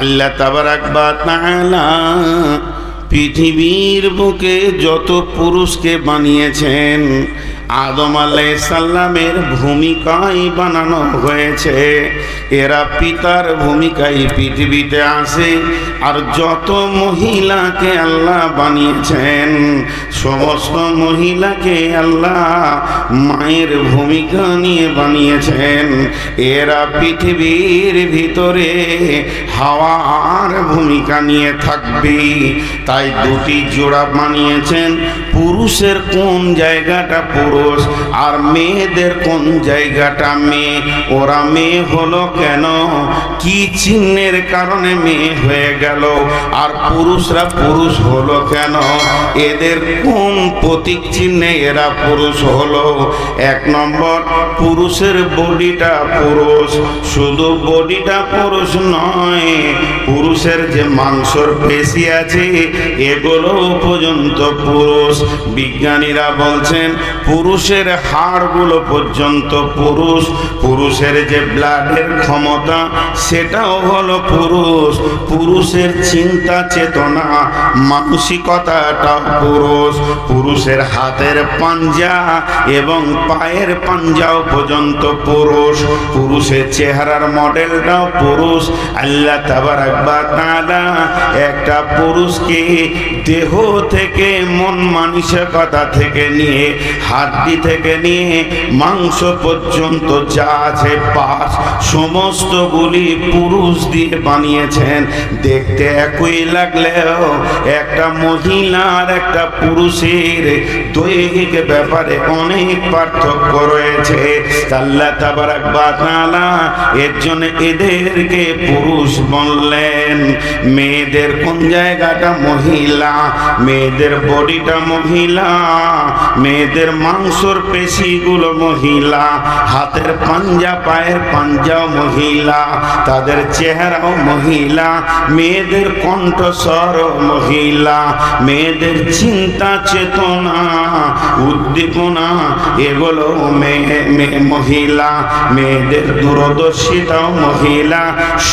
আল্লাহ তাবারাক ওয়া তাআলা পৃথিবীর বুকে যত পুরুষকে বানিয়েছেন আদম আলাইহিস সালামের ভূমিকায় বানানো হয়েছে। এরা পিতার ভূমিকায় পৃথিবীতে আসে। আর যত মহিলাকে আল্লাহ বানিয়েছেন সমস্ত মহিলাকে আল্লাহ মায়ের ভূমিকা নিয়ে বানিয়েছেন। এরা পৃথিবীর ভিতরে হাওয়ার ভূমিকা নিয়ে থাকবে। তাই দুটি জোড়া বানিয়েছেন। পুরুষের কোন জায়গাটা পুরুষ আর মেয়েদের কোন জায়গাটা মেয়ে। ওরা মেয়ে হলো কেন, কি চিহ্নের কারণে মেয়ে হয়ে গেল, আর পুরুষরা পুরুষ হলো কেন, এদের কোন প্রতীক চিহ্নে এরা পুরুষ হলো। এক নম্বর, পুরুষের বডিটা পুরুষ। শুধু বডিটা পুরুষ নয়, পুরুষের যে মাংসর পেশি আছে এগুলো পর্যন্ত পুরুষ। বিজ্ঞানীরা বলছেন পুরুষের হাড়গুলো পর্যন্ত পুরুষ। পুরুষের যে ব্লাডের ক্ষমতা সেটাও হলো পুরুষ। পুরুষের চিন্তা চেতনা মানসিকতাটাও পুরুষ। পুরুষের হাতের পাঞ্জা এবং পায়ের পাঞ্জাও পর্যন্ত পুরুষ। পুরুষের চেহারার মডেলটাও পুরুষ। আল্লাহ তাবারাক ওয়া তাআলা একটা পুরুষকে দেহ থেকে মন মানসিকতা থেকে নিয়ে হাড্ডি থেকে নিয়ে মাংস পর্যন্ত যা আছে পার্ট সমস্তগুলি পুরুষ দিয়ে বানিয়েছেন। দেখতে একই লাগলেও একটা মহিলার একটা পুরুষের দৈহিক ব্যাপারে অনেক পার্থক্য রয়েছে। আল্লাহ তাবারাক ওয়া তাআলা এর জন্য এদেরকে পুরুষ বললেন। মেয়েদের কোন জায়গাটা মহিলা, মেয়েদের বডিটা মহিলা, মেয়েদের মাংসর পেশিগুলো মহিলা, হাতের পাঞ্জা পায়ের পাঞ্জাও মহিলা, তাদের চেহারাও মহিলা, মেয়েদের কণ্ঠস্বরও মহিলা, মেয়েদের চিন্তা চেতনা উদ্দীপনা এগুলো মহিলা, মেয়েদের দূরদর্শিতাও মহিলা।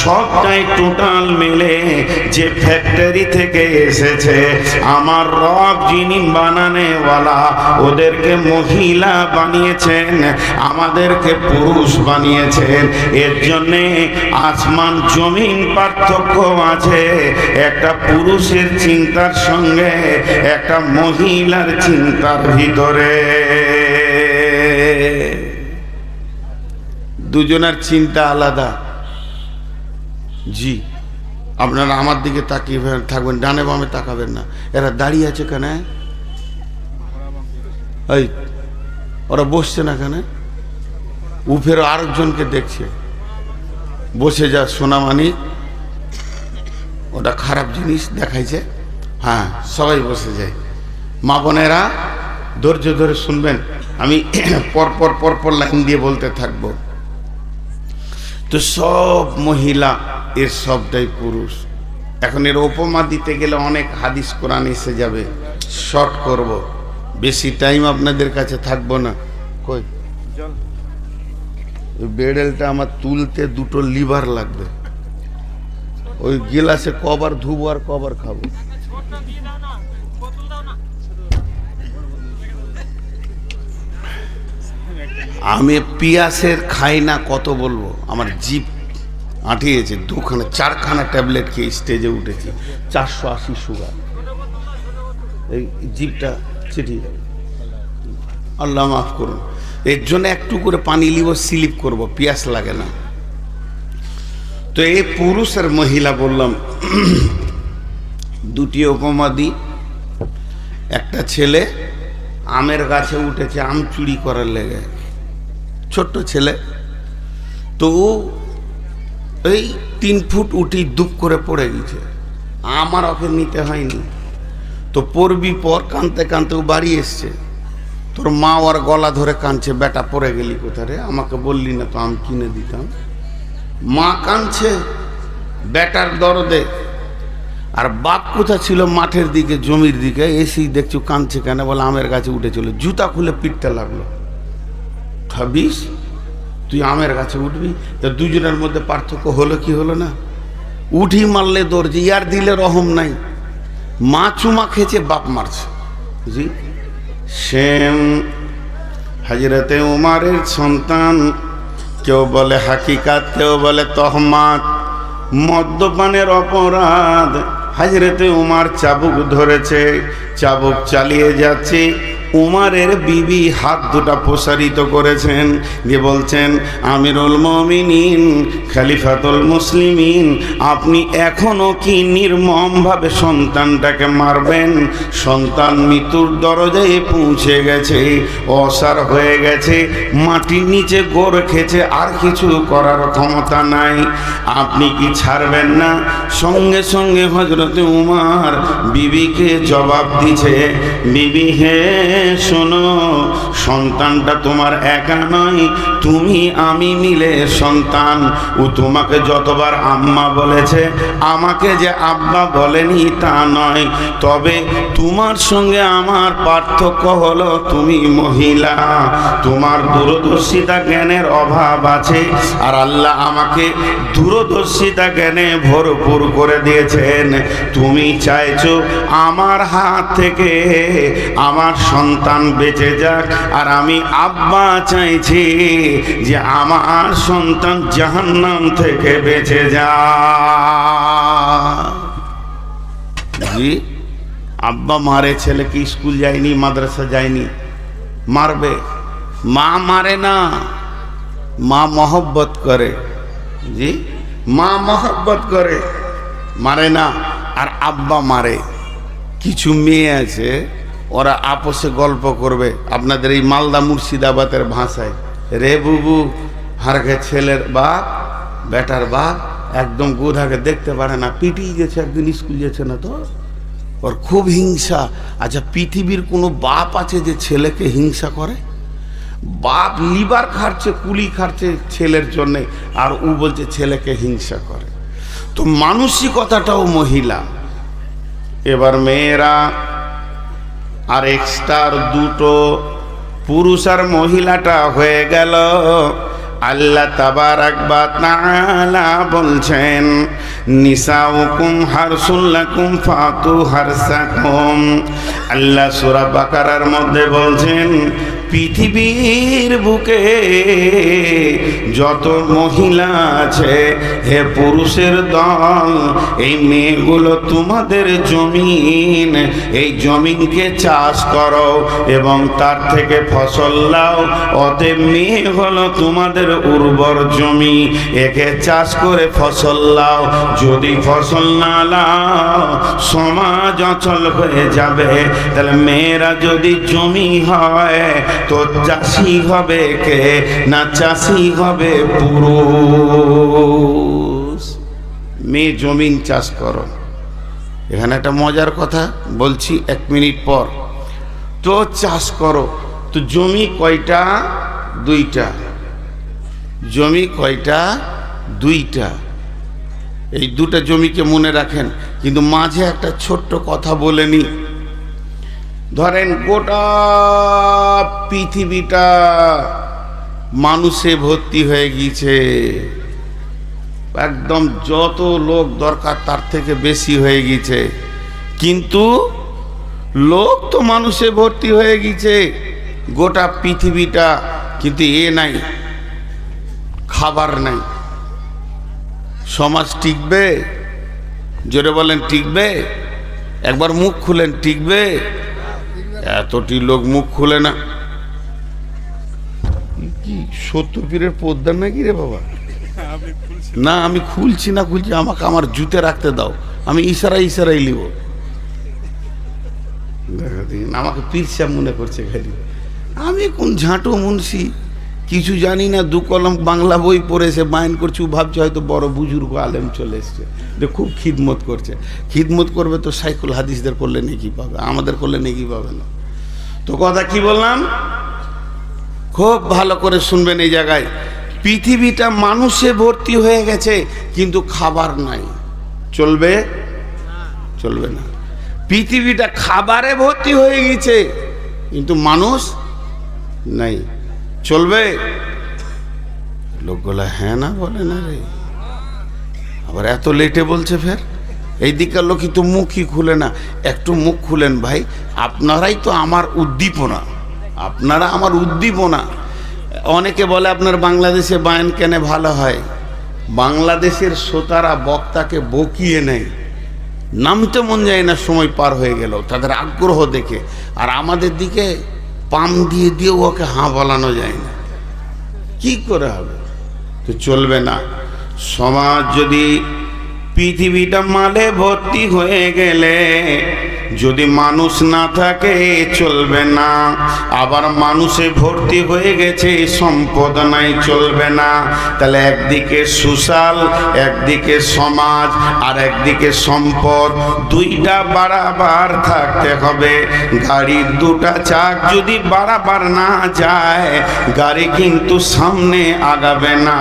সবটাই টোটাল মিলে যে ফ্যাক্টরি থেকে এসেছে আমার রব যিনি বানানেওয়ালা ওদেরকে মহিলা বানিয়েছেন, আমাদেরকে পুরুষ বানিয়েছেন। এর জন্যে আসমান জমিন পার্থক্য আছে একটা পুরুষের চিন্তার সঙ্গে একটা মহিলার চিন্তার ভিতরে। দুজনের চিন্তা আলাদা। জি, আপনারা আমার দিকে তাকিয়ে থাকবেন, ডানে বামে তাকাবেন না। এরা দাঁড়িয়ে আছে কেন? এই ওরা বসছে না কেন? উফের আরেকজনকে দেখছে বসে যা সোনামানি, ওটা খারাপ জিনিস দেখাইছে। হ্যাঁ, সবাই বসে যায়। মা বোনেরা ধৈর্য ধরে শুনবেন, আমি পরপর পরপর লাইন দিয়ে বলতে থাকবো। তো সব মহিলা, এর সবটাই পুরুষ। এখন এর উপমা দিতে গেলে অনেক হাদিস কোরআন এসে যাবে, শর্ট করব, বেশি টাইম আপনাদের কাছে থাকবো না। কই বেডেলটা আমার তুলতে দুটো লিভার লাগবে। ওই গিলাসে কবার ধুবো আর কবার খাবো। আমি পিয়াসের খাই না, কত বলবো, আমার জিভ আঁটিয়েছে। দুখানা চারখানা ট্যাবলেট খেয়ে স্টেজে উঠেছি, 480 সুগার, এই জিভটা চিঠিয়ে যাবে। আল্লাহ মাফ করুন। এর জন্য একটু করে পানি লিব, স্লিপ করব, পিয়াস লাগে না। তো এই পুরুষ আর মহিলা বললাম। দুটি উপমা দিই। একটা ছেলে আমের গাছে উঠেছে আম চুরি করার লেগে, ছোট্ট ছেলে। তো এই 3 ফুট উঠি দুপ করে পড়ে গেছে। আমার ওকে নিতে হয়নি, তো পড়বি পর। কাঁদতে কাঁদতেও বাড়ি এসছে। তোর মা ওর গলা ধরে কাঁদছে, বেটা পড়ে গেলি কোথায় রে, আমাকে বললি না তো আম কিনে দিতাম। মা কাঁদছে বেটার দরদে, আর বাপ কোথা ছিল মাঠের দিকে জমির দিকে। এসি দেখছো কাঁদছে কেন, বলে আমের গাছে উঠেছিল। জুতা খুলে পিটতে লাগলো। ভাবিস তুই আমের গাছে উঠবি? তো দুজনের মধ্যে পার্থক্য হলো কি হলো না? উঠি মারলে দর্জি, ইয়ার দিলে রহম নাই। মা চুমা খেয়েছে, বাপ মারছে। জি, সেম হযরতে উমারের সন্তান, কেউ বলে হাকিকাত, কেউ বলে তহমাত, মদ্যপানের অপরাধ। হযরতে উমার চাবুক ধরেছে, চাবুক চালিয়ে যাচ্ছে। উমারের বিবি হাত দুটা প্রসারিত করেছেন, দিয়ে বলছেন, আমিরুল মুমিনিন, খলিফাতুল মুসলিমিন, আপনি এখনো কি নির্মমভাবে সন্তানটাকে মারবেন? সন্তান মৃত্যুর দরজায় পৌঁছে গেছে, অসার হয়ে গেছে, মাটির নিচে গোড় খেছে, আর কিছু করার ক্ষমতা নাই, আপনি কি ছাড়বেন না? সঙ্গে সঙ্গে হযরতে উমার বিবিকে জবাব দিছে, বিবি হে শোনো, সন্তানটা তোমার একা নয়, তুমি আমি মিলে সন্তান। ও তোমাকে যতবার আম্মা বলেছে, আমাকে যে আব্বা বলেনি তা নয়, তবে তোমার সঙ্গে আমার পার্থক্য হলো তুমি মহিলা, তোমার দূরদর্শিতা জ্ঞানের অভাব আছে, আর আল্লাহ আমাকে দূরদর্শিতা জ্ঞানে ভরপুর করে দিয়েছেন। তুমি চাইছো আমার হাত থেকে আমার সন্তান বেঁচে যাক, আর আমি আব্বা চাইছি যে আমার সন্তান জাহান্নাম থেকে বেঁচে যাক। জি, আব্বা মারে, ছেলে কি স্কুল যায়নি, মাদ্রাসা যায়নি, মারবে। মা মারে না, মা মহব্বত করে। জি, মা মহব্বত করে, মারে না। আর আব্বা মারে। কিছু মেয়ে আছে, ওরা আপোষে গল্প করবে আপনাদের এই মালদা মুর্শিদাবাদের ভাষায়, রে বুবু, হারকে ছেলের বাপ, বেটার বাপ একদম গোধাকে দেখতে পারে না, পিটিয়ে গেছে, একদিন স্কুল যেছে না তো, ওর খুব হিংসা। আচ্ছা, পৃথিবীর কোনো বাপ আছে যে ছেলেকে হিংসা করে? বাপ লিভার খাচ্ছে, কুলি খাচ্ছে ছেলের জন্যে, আর ও বলছে ছেলেকে হিংসা করে। তো মানসিকতাটাও মহিলা। এবার মেয়েরা আর এক্সট্রার দুটো, পুরুষ আর মহিলাটা হয়ে গেল। আল্লাহ তাবারাক ওয়া তাআলা বলছেন, নিসাউকুম হারসুল লাকুম ফাতু হারসাকুম। আল্লাহ সূরা বাকারার মধ্যে বলছেন, পৃথিবীর বুকে যত মহিলা আছে, হে পুরুষের দল, এই মেয়েগুলো তোমাদের জমিন, এই জমিনকে চাষ করো এবং তার থেকে ফসল লাও। অতএব মেয়ে হলো তোমাদের উর্বর জমি, একে চাষ করে ফসল লাও। যদি ফসল না লাও, সমাজ অচল হয়ে যাবে। তাহলে মেয়েরা যদি জমি হয়, তো চাষি হবে কে? না চাষি হবে পুরুষ। মেয়ে জমিন চাষ করো। এখানে একটা মজার কথা বলছি, 1 মিনিট পর। তো চাষ করো, তো জমি কয়টা? 2টা। জমি কয়টা? 2টা। এই 2টা জমিকে মনে রাখেন, কিন্তু মাঝে একটা ছোট্ট কথা বলে নি। ধরেন গোটা পৃথিবীটা মানুষে ভর্তি হয়ে গিয়েছে, একদম যত লোক দরকার তার থেকে বেশি হয়ে গিয়েছে, কিন্তু লোক তো মানুষে ভর্তি হয়ে গিয়েছে গোটা পৃথিবীটা, কিন্তু নাই, খাবার নাই। সমাজ টিকবে? জোরে বলেন, টিকবে? একবার মুখ খুলেন, টিকবে? এতটি লোক মুখ খুলে না। কি সত্যপীরের পোদ্দার নাকি রে বাবা? না, আমি খুলছি না, আমাকে আমার জুতে রাখতে দাও, আমি ইশারাই লিব। আমাকে পীর সাহেব মনে করছে খালি। আমি কোন ঝাঁটো মুন্সি, কিছু জানি না, 2 কলম বাংলা বই পড়েছে, মাইন করছি, ভাবছে হয়তো বড় বুজুর্গ আলেম চলে এসছে, যে খুব খিদমত করছে। খিদমত করবে তো সাইকুল হাদিসদের করলে নেকি পাবে, আমাদের করলে নেকি পাবে না। তো কথা কি বললাম, খুব ভালো করে শুনবেন এই জায়গায়। পৃথিবীটা মানুষে ভর্তি হয়ে গেছে, কিন্তু খাবার নাই। চলবে? চলবে না। পৃথিবীটা খাবারে ভর্তি হয়ে গেছে, কিন্তু মানুষ নাই। চলবে? লোকগুলা হ্যাঁ না বলে না রে, আবার এত লেটে বলছে ফের। এই দিকের লোকই তো মুখই খুলে না। একটু মুখ খুলেন ভাই, আপনারাই তো আমার উদ্দীপনা, আপনারা আমার উদ্দীপনা। অনেকে বলে আপনার বাংলাদেশে বায়ান কেন ভালো হয়। বাংলাদেশের শ্রোতারা বক্তাকে বকিয়ে নেয়, নামতে মন যায় না সময় পার হয়ে গেল তাদের আগ্রহ দেখে। আর আমাদের দিকে পাম দিয়ে দিয়েও ওকে হাঁ বলানো যায় না, কি করে হবে? তো চলবে না। সমাজ যদি পৃথিবীটা মালে ভর্তি হয়ে গেলে যদি মানুষ না থাকে চলবে না। আবার মানুষে ভর্তি হয়ে গেছে, সম্পদ নাই, চলবে না। তাহলে একদিকে সুশাল, একদিকে সমাজ, আর একদিকে সম্পদ, দুইটা বাড়াবার থাকতে হবে। গাড়ির দুটা চাক যদি বাড়াবার না যায়, গাড়ি কিন্তু সামনে আগাবে না।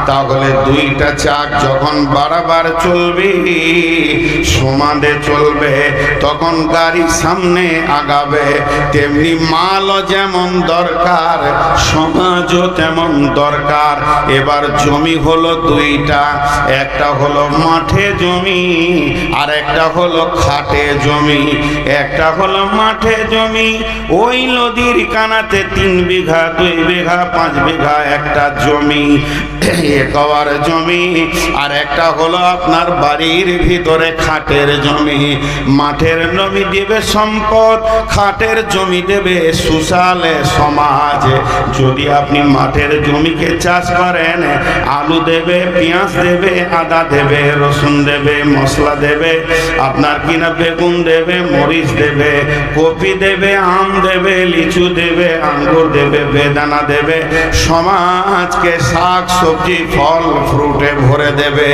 তাহলে দুইটা চাক যখন বাড়াবার চলবে, সমানে চলবে, তখন গাড়ি সামনে আগাবে। তেমনি মালও যেমন দরকার, সমাজও তেমন দরকার। এবার জমি হলো দুইটা, একটা হলো মাঠে জমি, আর একটা হলো খাটে জমি। একটা হলো মাঠে জমি, ওই নদীর কানাতে 3 বিঘা 2 বিঘা 5 বিঘা একটা জমি, একবার জমি। আর একটা হলো আপনার বাড়ির ভিতরে খাটের জমি। মাঠের জমি দেবে সম্পদ, খাটের জমি দেবে সুশালে সমাজ। যদি আপনি মাঠের জমিকে চাষ করেন, আলু দেবে, পেঁয়াজ দেবে, আদা দেবে, রসুন দেবে, মশলা দেবে, আপনার কিনা বেগুন দেবে, মরিচ দেবে, কপি দেবে, আম দেবে, লিচু দেবে, আঙ্গুর দেবে, বেদানা দেবে, সমাজকে শাক সবজি ফল ফ্রুটে ভরে দেবে।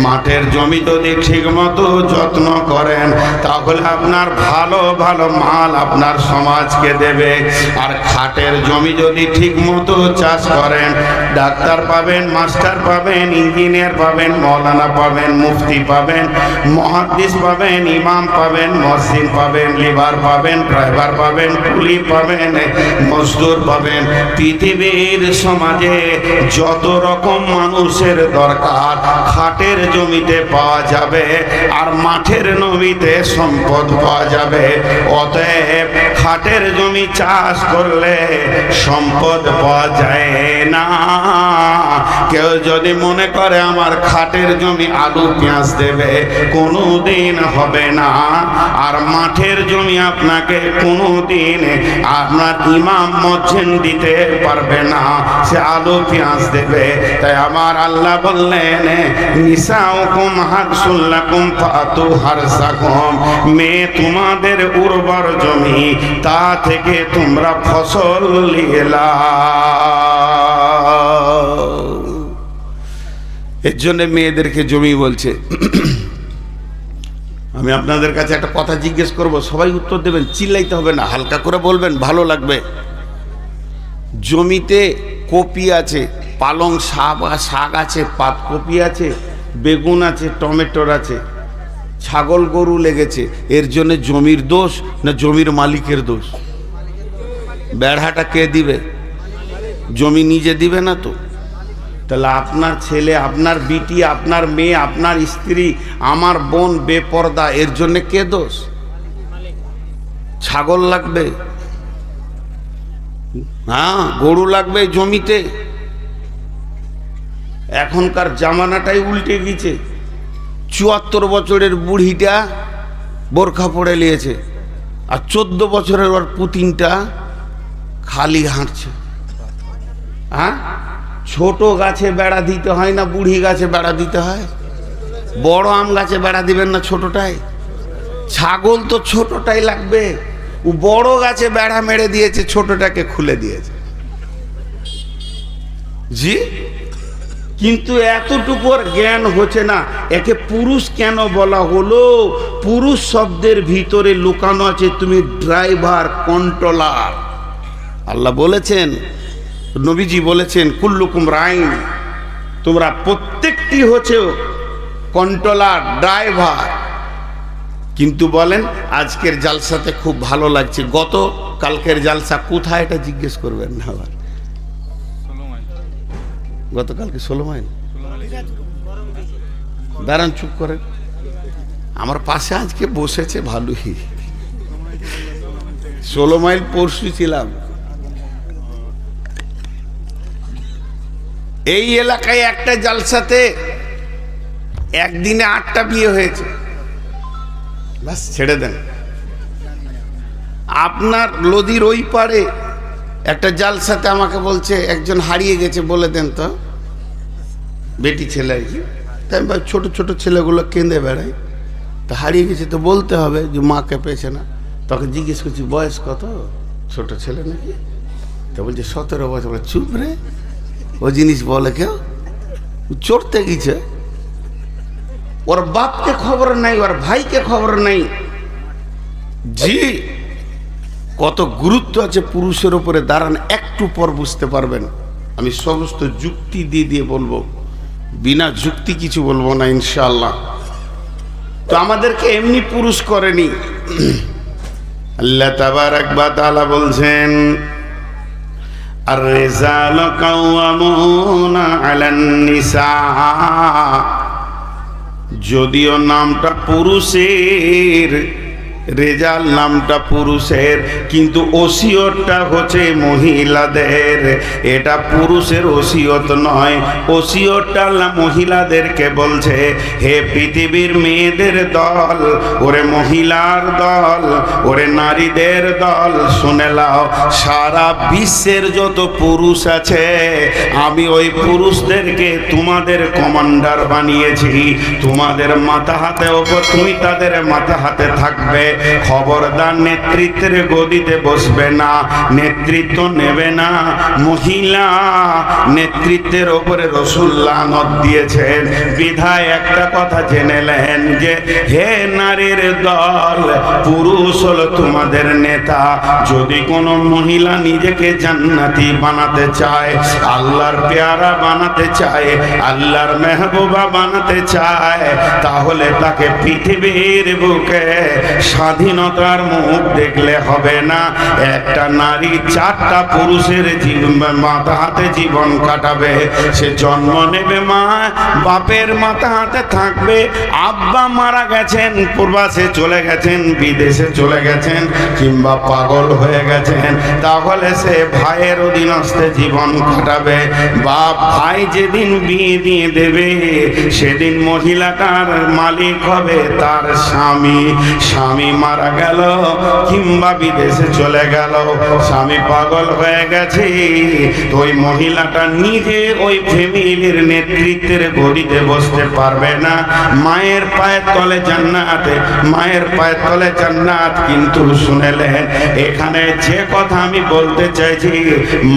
মাঠের জমি যদি ঠিক মতো যত্ন করেন, তাহলে আপনার ভালো ভালো মাল আপনার সমাজকে দেবে। আর খাটের জমি যদি ঠিক মতো চাষ করেন, ডাক্তার পাবেন, মাস্টার পাবেন, ইঞ্জিনিয়ার পাবেন, মৌলানা পাবেন, মুফতি পাবেন, মুহাদ্দিস পাবেন, ইমাম পাবেন, মসজিদ পাবেন, লিভার পাবেন, ড্রাইভার পাবেন, কুলি পাবেন, মজদুর পাবেন। পৃথিবীর সমাজে যত রকম মানুষের দরকার খাটের জমিতে পাওয়া যাবে, আর মাঠের জমিতে সম্পদ পাওয়া যাবে। অতএব খাটের জমি চাষ করলে সম্পদ পাওয়া যায় না। কেউ যদি মনে করে আমার খাটের জমি আলু পেঁয়াজ দেবে, কোনোদিন হবে না। আর মাঠের জমি আপনাকে কোনোদিন আপনার ইমাম মসজিদ দিতে পারবে না, সে আলু পেঁয়াজ দেবে। তাই আমার আল্লাহ বললেন, নিসাউকুম হারসুল লাকুম ফাতু হারসাকুম, মেয়ে তোমাদের উর্বর জমি, তা থেকে তোমরা ফসল নিয়ে লাও। এর জন্য মেয়েদেরকে জমি বলছে। আমি আপনাদের কাছে একটা কথা জিজ্ঞেস করব, সবাই উত্তর দেবেন, চিল্লাইতে হবে না, হালকা করে বলবেন, ভালো লাগবে। জমিতে কপি আছে, পালং শাক আছে, পাতকপি আছে, বেগুন আছে, টমেটোর আছে, ছাগল গরু লেগেছে, এর জন্য জমির দোষ না জমির মালিকের দোষ? বেড়াটা কে দিবে? জমি নিজে দিবে না তো। তাহলে আপনার ছেলে, আপনার বিটি, আপনার মেয়ে, আপনার স্ত্রী, আমার বোন বেপরদা, এর জন্য কে দোষ? ছাগল লাগবে, হ্যাঁ, গরু লাগবে জমিতে। এখনকার জামানাটাই উল্টে গেছে। 74 বছরের বুড়িটা বোরখা পরে নিয়েছে, আর 14 বছরের ওর পুতিনটা খালি হাঁটছে। হ্যাঁ, ছোট গাছে বেড়া দিতে হয় না বুড়ি গাছে বেড়া দিতে হয়? বড় আম গাছে বেড়া দিবেন না ছোটটাই? ছাগল তো ছোটটাই লাগবে। ও বড় গাছে বেড়া মেরে দিয়েছে, ছোটটাকে খুলে দিয়েছে। জি, কিন্তু এতটুকু জ্ঞান হচ্ছে না। একে পুরুষ কেন বলা হলো? পুরুষ শব্দের ভিতরে লুকানো আছে তুমি ড্রাইভার, কন্ট্রোলার। আল্লাহ বলেছেন, নবীজি বলেছেন, কুল্লুকুম রাইন, তোমরা প্রত্যেকটি হচ্ছে কন্ট্রোলার, ড্রাইভার। কিন্তু বলেন আজকের জালসাতে খুব ভালো লাগছে, গত কালকের জালসা কোথায় এটা জিজ্ঞেস করবেন না। আবার গতকালকে 16 মাইল দাঁড়ান, চুপ করেন। আমার পাশে আজকে বসেছে ভালোই, 16 মাইল পরশু ছিলাম। এই এলাকায় একটা জালসাতে একদিনে 8টা বিয়ে হয়েছে। বাস ছেড়ে দেন। আপনার নদীর ওই পারে একটা জালসাতে আমাকে বলছে একজন হারিয়ে গেছে, বলে দেন তো। বেটি ছেলে আর কি। তাই ভাই ছোট ছোট ছেলেগুলো কেঁদে বেড়ায়, তো হারিয়ে গেছে তো বলতে হবে যে মাকে পেয়েছে না। তখন জিজ্ঞেস করছি বয়স কত, ছোট ছেলে নাকি? তো বলছে 17 বছর। বলে চুপ রে, ও জিনিস বলে কেউ? চড়তে গেছে, ওর বাপকে খবর নাই, ওর ভাইকে খবর নাই। জি, কত গুরুত্ব আছে পুরুষের উপরে দাঁড়ান, একটু পর বুঝতে পারবেন। আমি সমস্ত যুক্তি দিয়ে দিয়ে বলবো, বিনা যুক্তি কিছু বলবো না ইনশাআল্লাহ। তো আমাদেরকে এমনি পুরুষ করেনি। আল্লাহ তাবারাক ওয়া তাআলা বলছেন, আর রিজালু কাওয়ামুনা আলান নিসা। যদিও নামটা পুরুষের, রেজাল নামটা পুরুষের, কিন্তু ওসিয়তটা হচ্ছে মহিলাদের। এটা পুরুষের ওসিয়ত নয়, ওসিয়তটা আল্লাহ মহিলাদেরকে বলছে, হে পৃথিবীর মেয়েদের দল, ওরে মহিলার দল, ওরে নারীদের দল, শুনে লাও, সারা বিশ্বের যত পুরুষ আছে আমি ওই পুরুষদেরকে তোমাদের কমান্ডার বানিয়েছি। তোমাদের মাথা হাতে ওপর, তুমি তাদের মাথা হাতে থাকবে। খবরদার নেতৃত্বের গদিতে বসবে না, নেতৃত্ব নেবে না। মহিলা নেতৃত্বের ওপরে রাসূল লানত দিয়েছেন। বিধায় একটা কথা জেনে নেন যে হে নারীর দল, পুরুষ হলো তোমাদের নেতা। যদি কোনো মহিলা নিজেকে জান্নাতি বানাতে চায়, আল্লাহর পেয়ারা বানাতে চায়, আল্লাহর মেহবুবা বানাতে চায়, তাহলে তাকে পৃথিবীর বুকে স্বাধীনতার মুখ দেখলে হবে না। একটা নারী 4টা পুরুষের মাথা হাতে জীবন কাটাবে। সে জন্ম নেবে মা, বাপের মাথা হাতে থাকবে। আব্বা মারা গেছেন, প্রবাসে চলে গেছেন, বিদেশে চলে গেছেন, কিংবা পাগল হয়ে গেছেন, তাহলে সে ভাইয়ের অধীনস্থে জীবন কাটাবে। বাপ ভাই যেদিন বিয়ে দিয়ে দেবে, সেদিন মহিলাটার মালিক হবে তার স্বামী। স্বামী মারা গেল কিংবা বিদেশে চলে গেল, স্বামী পাগল হয়ে গেছে, ওই মহিলাটা নিজে ওই ফ্যামিলির নেতৃত্বের গদিতে বসতে পারবে না। মায়ের পায়ের তলে জান্নাতে, মায়ের পায়ের তলে জান্নাত। কিন্তু শুনেলেন, এখানে যে কথা আমি বলতে চাইছি,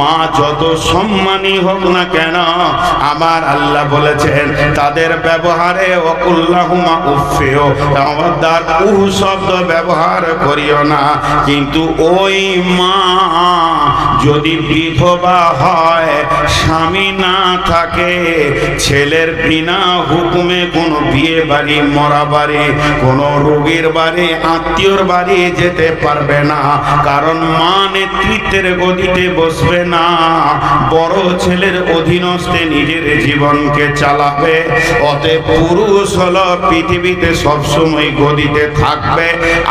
মা যত সম্মানী হোক না কেন, আমার আল্লাহ বলেছেন তাদের ব্যবহারে ওয়াকুল্লাহুমা উফিও, খবরদার উহ শব্দ ব্যবহার করিও না। কিন্তু ওই মা যদি বিধবা হয়, স্বামী না থাকে, ছেলের বিনা হুকুমে কোনো বিয়ে বাড়ি, মরা বাড়ি, কোনো রোগীর বাড়ি, আত্মীয়র বাড়ি যেতে পারবে না। কারণ মা নেতৃত্বের গদিতে বসবে না, বড় ছেলের অধীনস্থে নিজের জীবনকে চালাবে। অতএব পুরুষ হলো পৃথিবীতে সবসময় গদিতে থাকবে,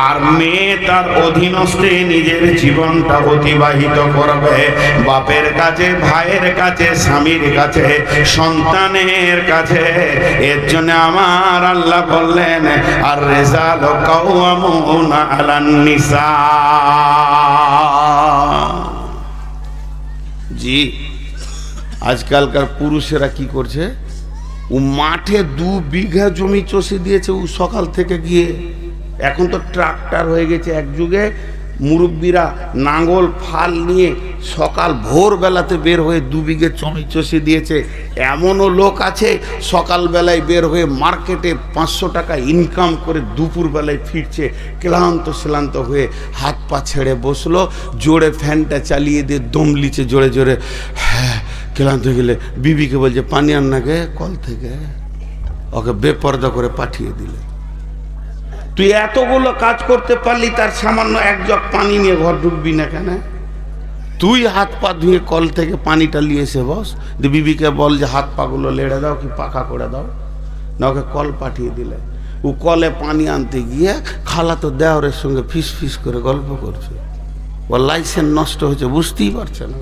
আর মেয়ে তার অধীনস্থে নিজের জীবনটা অতিবাহিত করবে। বাপের কাছে, ভাইয়ের কাছে, স্বামীর কাছে, সন্তানের কাছে। এর জন্য আমার আল্লাহ বললেন, আর রিজালু কাওয়ামুনা আলান নিসা। জি, আজকালকার পুরুষেরা কি করছে, ও মাঠে 2 বিঘা জমি চষে দিয়েছে, ও সকাল থেকে গিয়ে। এখন তো ট্রাক্টর হয়ে গেছে। এক যুগে মুরব্বীরা নাঙ্গল ফাল নিয়ে সকাল ভোরবেলাতে বের হয়ে 2 বিঘে জমি চষে দিয়েছে। এমনও লোক আছে সকালবেলায় বের হয়ে মার্কেটে 500 টাকা ইনকাম করে দুপুরবেলায় ফিরছে, ক্লান্ত হয়ে হাত পা ছেড়ে বসলো, জোরে ফ্যানটা চালিয়ে দিয়ে দম লিচে জোরে জোরে, হ্যাঁ ক্লান্ত হয়ে গেলে বিবিকে বলছে পানি আন না গে কল থেকে, ওকে বেপর্দা করে পাঠিয়ে দিলে। তুই এতগুলো কাজ করতে পারলি, তার সামান্য 1 জগ পানি নিয়ে ঘর ঢুকবি না কেন? তুই হাত পা ধুয়ে কল থেকে পানিটা নিয়ে এসে বস, বিবিকে বল যে হাত পাগুলো লেড়ে দাও কি পাকা করে দাও, না ওকে কল পাঠিয়ে দিলে। ও কলে পানি আনতে গিয়ে খালাতো দেওরের সঙ্গে ফিস ফিস করে গল্প করছে। ওর লাইসেন্স নষ্ট হয়েছে, বুঝতেই পারছে না।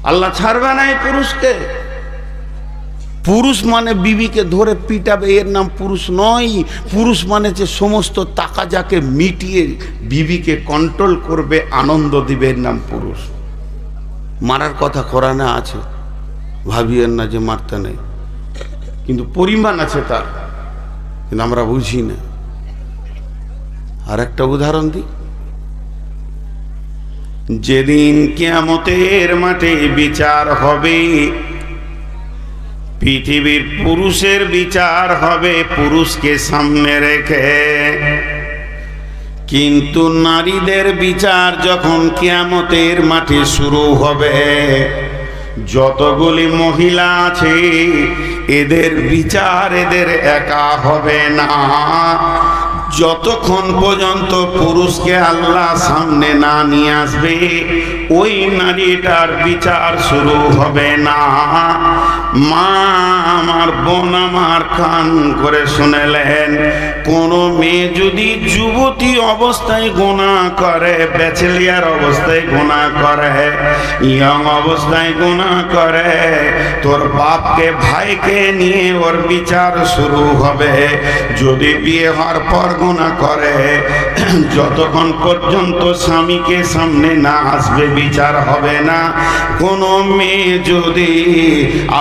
আল্লাহ ছাড়বে না এই পুরুষকে। পুরুষ মানে বিবিকে ধরে পিটাবে, এর নাম পুরুষ নয়। পুরুষ মানে যে সমস্ত তাকাজাকে মিটিয়ে বিবিকে কন্ট্রোল করবে, আনন্দ দিবে, এর নাম পুরুষ। মারার কথা কোরআনে আছে, ভাবিয়েন না যে মারতে নেই, কিন্তু পরিমাণ আছে তার, কিন্তু আমরা বুঝি না। আর একটা উদাহরণ দিই, যেদিন কিয়ামতের মাঠে বিচার হবে, পৃথিবীর পুরুষের বিচার হবে পুরুষকে সামনে রেখে, কিন্তু নারীদের বিচার যখন কিয়ামতের মাঠে শুরু হবে, যতগুলি মহিলা আছে এদের বিচার এদের একা হবে না। যতক্ষণ পর্যন্ত পুরুষকে আল্লাহ সামনে না নিয়ে আসবে, ওই নারীটার বিচার শুরু হবে না। মা আমার, বোন আমার, কান করে শুনেলেন, কোন মেয়ে যদি যুবতী অবস্থায় গুনাহ করে, ব্যাচেলিয়ার অবস্থায় গুনাহ করে, ইয়ং অবস্থায় গুনাহ করে, তোর বাপকে ভাইকে নিয়ে ওর বিচার শুরু হবে। যদি বিয়ে হওয়ার পর গুনাহ করে, যতক্ষণ পর্যন্ত স্বামীকে সামনে না আসবে বিচার হবে না। কোন মেয়ে যদি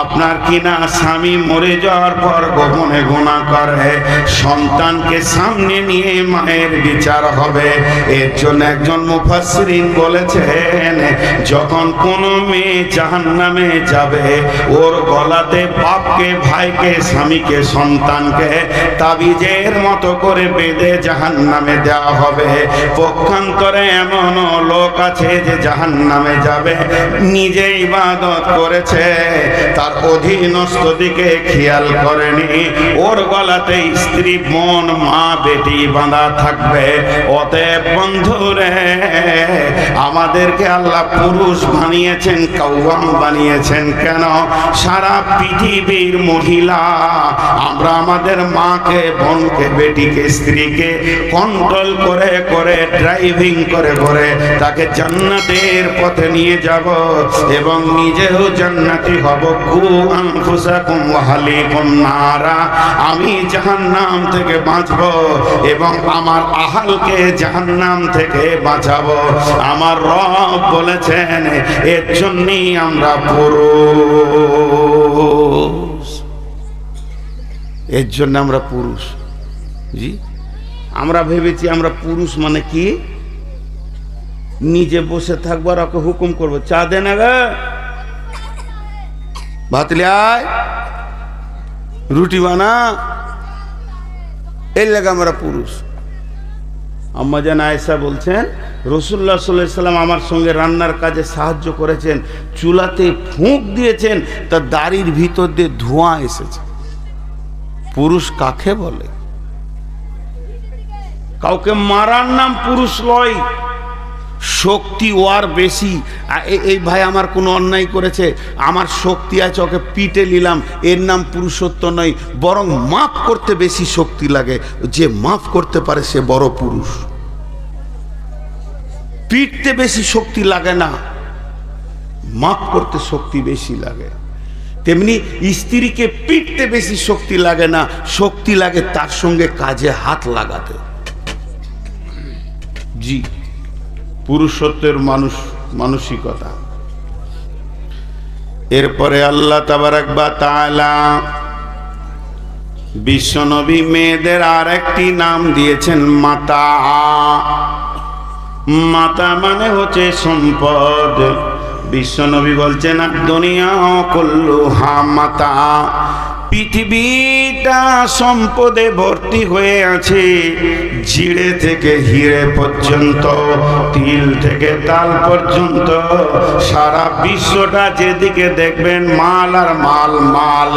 আপনার কিনা স্বামী মরে যাওয়ার পর গোপনে গুনাহ করে, সন্তানকে সামনে নিয়ে মায়ের বিচার হবে। এর জন্য একজন মুফাসসিরিন বলেছেন, যখন কোন মেয়ে জাহান্নামে যাবে, ওর গলাতে বাপকে, ভাইকে, স্বামীকে, সন্তানকে তাবিজের মতো করে বেঁধে জাহান্নামে দেওয়া হবে। পক্ষান্তরে এমন লোক আছে যে জাহান্নামে যাবে, নিজে ইবাদত করেছে, তার অধীনস্থ দিকে খেয়াল করেনি, ওর গলাতে স্ত্রী, বোন, মা, বেটি বাঁধা থাকবে। অতএব বন্ধুরে, আমাদেরকে আল্লাহ পুরুষ বানিয়েছেন, কাওয়াম বানিয়েছেন কেন? সারা পৃথিবীর মহিলা আমরা আমাদের মাকে, বোনকে, বেটিকে, স্ত্রীকে কন্ট্রোল করে করে, ড্রাইভিং করে করে তাকে জান্নাতের পথে নিয়ে যাব এবং নিজেও জান্নাতি হব। কু আনফুসাকুম ওয়া আহলিকুম নারা, আমি জাহান্নাম থেকে বাঁচব এবং আমার আহলকে জাহান্নাম থেকে বাঁচাবো। আমার রব বলেছেন, এর জন্যই আমরা পুরুষ, এর জন্য আমরা পুরুষ। জি, আমরা ভেবেছি আমরা পুরুষ মানে কি, নিজে বসে থাকবো আর ওকে হুকুম করবো, চা দে না গে, ভাত লে আয়, রুটি বানা, এই লাগে আমরা পুরুষ। আম্মা জান আয়েশা বলছেন, রাসূলুল্লাহ সাল্লাল্লাহু আলাইহি সাল্লাম আমার সঙ্গে রান্নার কাজে সাহায্য করেছেন, চুলাতে ফুঁক দিয়েছেন, তার দাড়ির ভিতর দিয়ে ধোঁয়া এসেছে। পুরুষ কাকে বলে? কাউকে মারার নাম পুরুষ লয়। শক্তি ওর বেশি, এই ভাই আমার কোনো অন্যায় করেছে, আমার শক্তি আছে, ওকে পিটে নিলাম, এর নাম পুরুষত্ব নয়, বরং মাফ করতে বেশি শক্তি লাগে। যে মাফ করতে পারে সে বড় পুরুষ। পিটতে বেশি শক্তি লাগে না, মাফ করতে শক্তি বেশি লাগে। তেমনি স্ত্রীকে পিটতে বেশি শক্তি লাগে না, শক্তি লাগে তার সঙ্গে কাজে হাত লাগাতে। জি, পুরুষত্বের মানসিকতা। এরপরে আল্লাহ তাবারাক ওয়া তাআলা বিশ্বনবী মেয়েদের আর একটি নাম দিয়েছেন মাতা। মাতা মানে হচ্ছে সম্পদ। বিশ্বনবী বলছেন, দুনিয়া কুল্লুহা মাতা, পৃথিবীটা সম্পদে ভর্তি হয়ে আছে। জিড়ে থেকে হিরে পর্যন্ত, তিল থেকে তাল পর্যন্ত, সারা বিশ্বটা যেদিকে দেখবেন মাল আর মাল, মাল।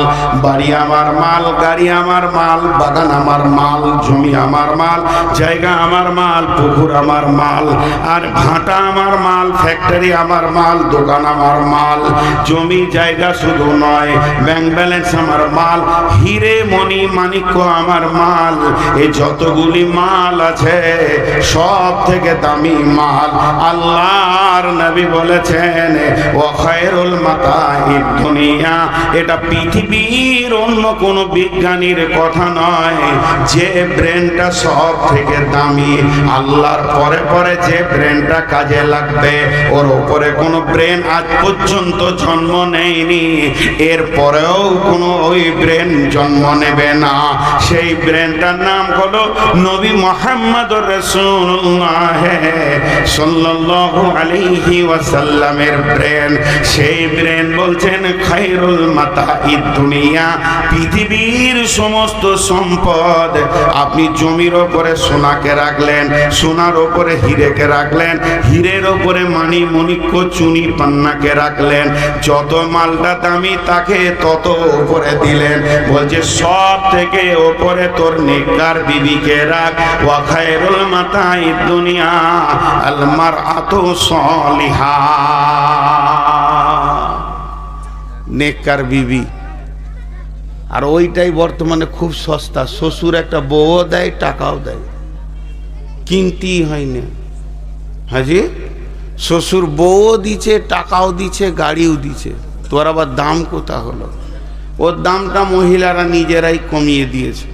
বাড়ি আমার মাল, গাড়ি আমার মাল, বাগান আমার মাল, জমি আমার মাল, জায়গা আমার মাল, পুকুর আমার মাল, আর ভাটা আমার মাল, ফ্যাক্টরি আমার মাল, দোকান আমার মাল। জমি জায়গা শুধু নয়, ব্যাংক ব্যালেন্স আমার মাল, মাল, হিরে মণি মাণিক্য আমার মাল, এই যতগুলি মাল আছে সব থেকে দামি মাল আল্লাহর নবী বলেছেন ওয়া খায়রুল মাতাইদ দুনিয়া। এটা পৃথিবীর অন্য কোন বিজ্ঞানীর কথা নয়। যে ব্রেনটা সব থেকে দামি, আল্লাহর পরে পরে যে ব্রেনটা কাজে লাগবে, ওর উপরে কোনো ব্রেন আজ পর্যন্ত জন্ম নেয়নি, এর পরেও কোনো ওই ব্রেন জন্ম নেবে না। সেই ব্রেনটার নাম হলো নবী মুহাম্মদুর রাসূলুল্লাহ সাল্লাল্লাহু আলাইহি ওয়াসাল্লামের ব্রেন। সেই ব্রেন বলছেন খায়রুল মাতাইদ দুনিয়া। পৃথিবীর সমস্ত সম্পদ, আপনি জমির ওপরে সোনাকে রাখলেন, সোনার ওপরে হিরেকে রাখলেন, হীরের ওপরে মানি মণিক্য চুনি পান্নাকে রাখলেন, যত মালটা দামি তাকে তত ওপরে দিলেন। বলছে সব থেকে ওপরে তোর নেককার বিবিকে রাখ। ওয়া খায়রুল মাতাইদ দুনিয়া আল মারআতু সালিহা। নেককার বিবি, আর ওইটাই বর্তমানে খুব সস্তা। শ্বশুর একটা বউও দেয়, টাকাও দেয়, কিনতেই হয় না। হাজি, শ্বশুর বউও দিচ্ছে, টাকাও দিচ্ছে, গাড়িও দিচ্ছে, তোর আবার দাম কোথা হলো? ওর দামটা মহিলারা নিজেরাই কমিয়ে দিয়েছে।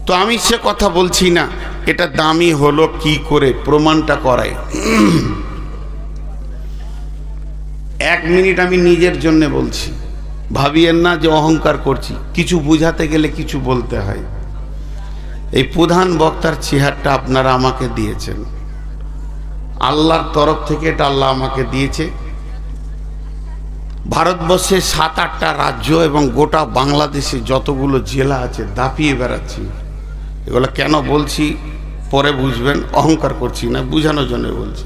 তো আমি সে কথা বলছি না, এটা দামি হলো কি করে, প্রমাণটা করাই। 1 মিনিট আমি নিজের জন্য বলছি, ভাবিয়েন না যে অহংকার করছি। কিছু বুঝাতে গেলে কিছু বলতে হয়। এই প্রধান বক্তার চেহারটা আপনারা আমাকে দিয়েছেন, আল্লাহর তরফ থেকে এটা আল্লাহ আমাকে দিয়েছে। ভারতবর্ষে 7-8টা রাজ্য এবং গোটা বাংলাদেশে যতগুলো জেলা আছে দাপিয়ে বেড়াচ্ছি। এগুলো কেন বলছি পরে বুঝবেন, অহংকার করছি না, বুঝানোর জন্য বলছি।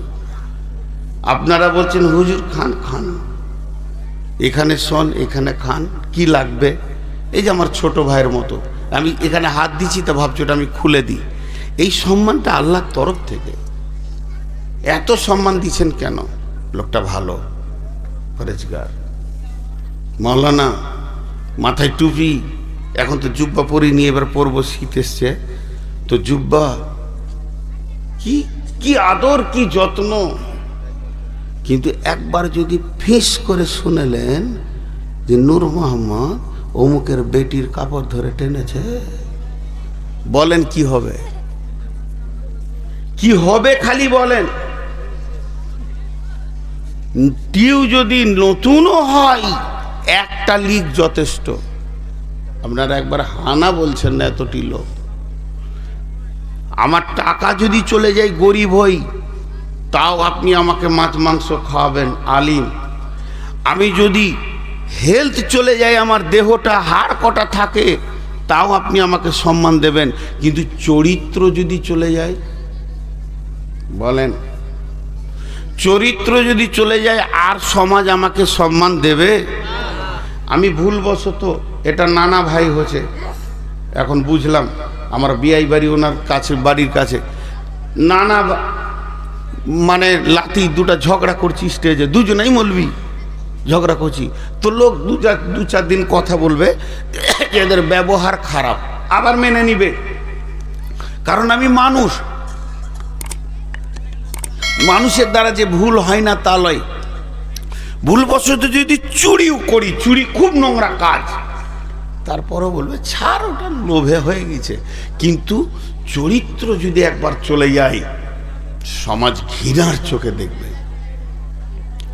আপনারা বলছেন হুজুর খান খান, এখানে শোন, এখানে খান, কি লাগবে? এই যে আমার ছোট ভাইয়ের মতো, আমি এখানে হাত দিচ্ছি তা ভাবছি ওটা আমি খুলে দিই। এই সম্মানটা আল্লাহর তরফ থেকে। এত সম্মান দিচ্ছেন কেন? লোকটা ভালো, পরেজগার, মাওলানা, মাথায় টুপি, এখন তো জুব্বা পরি নিয়ে এবার পরবো, শীত এসছে তো জুব্বা, কি কি আদর, কি যত্ন। কিন্তু একবার যদি ফিস করে শুনেলেন যে নূর মোহাম্মদ অমুকের বেটির কাপড় ধরে টেনেছে, বলেন কি হবে? কি হবে খালি বলেন। টিউ যদি নতুনও হয়, একটা লিগ যথেষ্ট। আপনারা একবার হানা বলছেন না, এতটি লোক। আমার টাকা যদি চলে যায়, গরিব হই, তাও আপনি আমাকে মাছ মাংস খাওয়াবেন, আলিম। আমি যদি হেলথ চলে যায়, আমার দেহটা হাড় কটা থাকে, তাও আপনি আমাকে সম্মান দেবেন। কিন্তু চরিত্র যদি চলে যায়, বলেন, চরিত্র যদি চলে যায় আর সমাজ আমাকে সম্মান দেবে? আমি ভুলবশত, এটা নানা ভাই হচ্ছে, এখন বুঝলাম, আমার বিআই বাড়ি ওনার কাছে, বাড়ির কাছে নানা মানে লাতি দুটা ঝগড়া করছি স্টেজে, দুজনেই মলবি ঝগড়া করছি। তো লোক 2-4 দিন কথা বলবে, এদের ব্যবহার খারাপ, আবার মেনে নিবে, কারণ আমি মানুষ। মানুষের দ্বারা যে ভুল হয় না তা নয়। ভুলবশত যদি চুরিও করি, চুরি খুব নোংরা কাজ, তারপরও বলবে ছাড়, ওটা লোভে হয়ে গেছে। কিন্তু চরিত্র যদি একবার চলে যায়, সমাজ ঘৃণার চোখে দেখবে।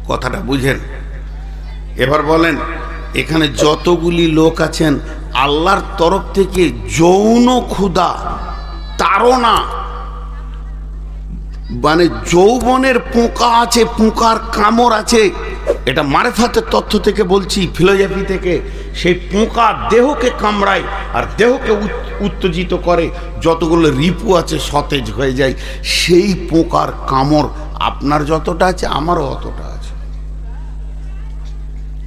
কথাটা বুঝেন? এবার বলেন, এখানে যতগুলি লোক আছেন, আল্লাহর তরফ থেকে যৌন ক্ষুধা, তাড়না, মানে যৌবনের পোকা আছে, পোকার কামড় আছে। এটা মারেফাতের তথ্য থেকে বলছি, ফিলোসফি থেকে। সেই পোকা দেহকে কামড়ায় আর দেহকে উত্তেজিত করে, যতগুলো রিপু আছে সতেজ হয়ে যায়। সেই পোকার কামড় আপনার যতটা আছে, আমারও অতটা আছে।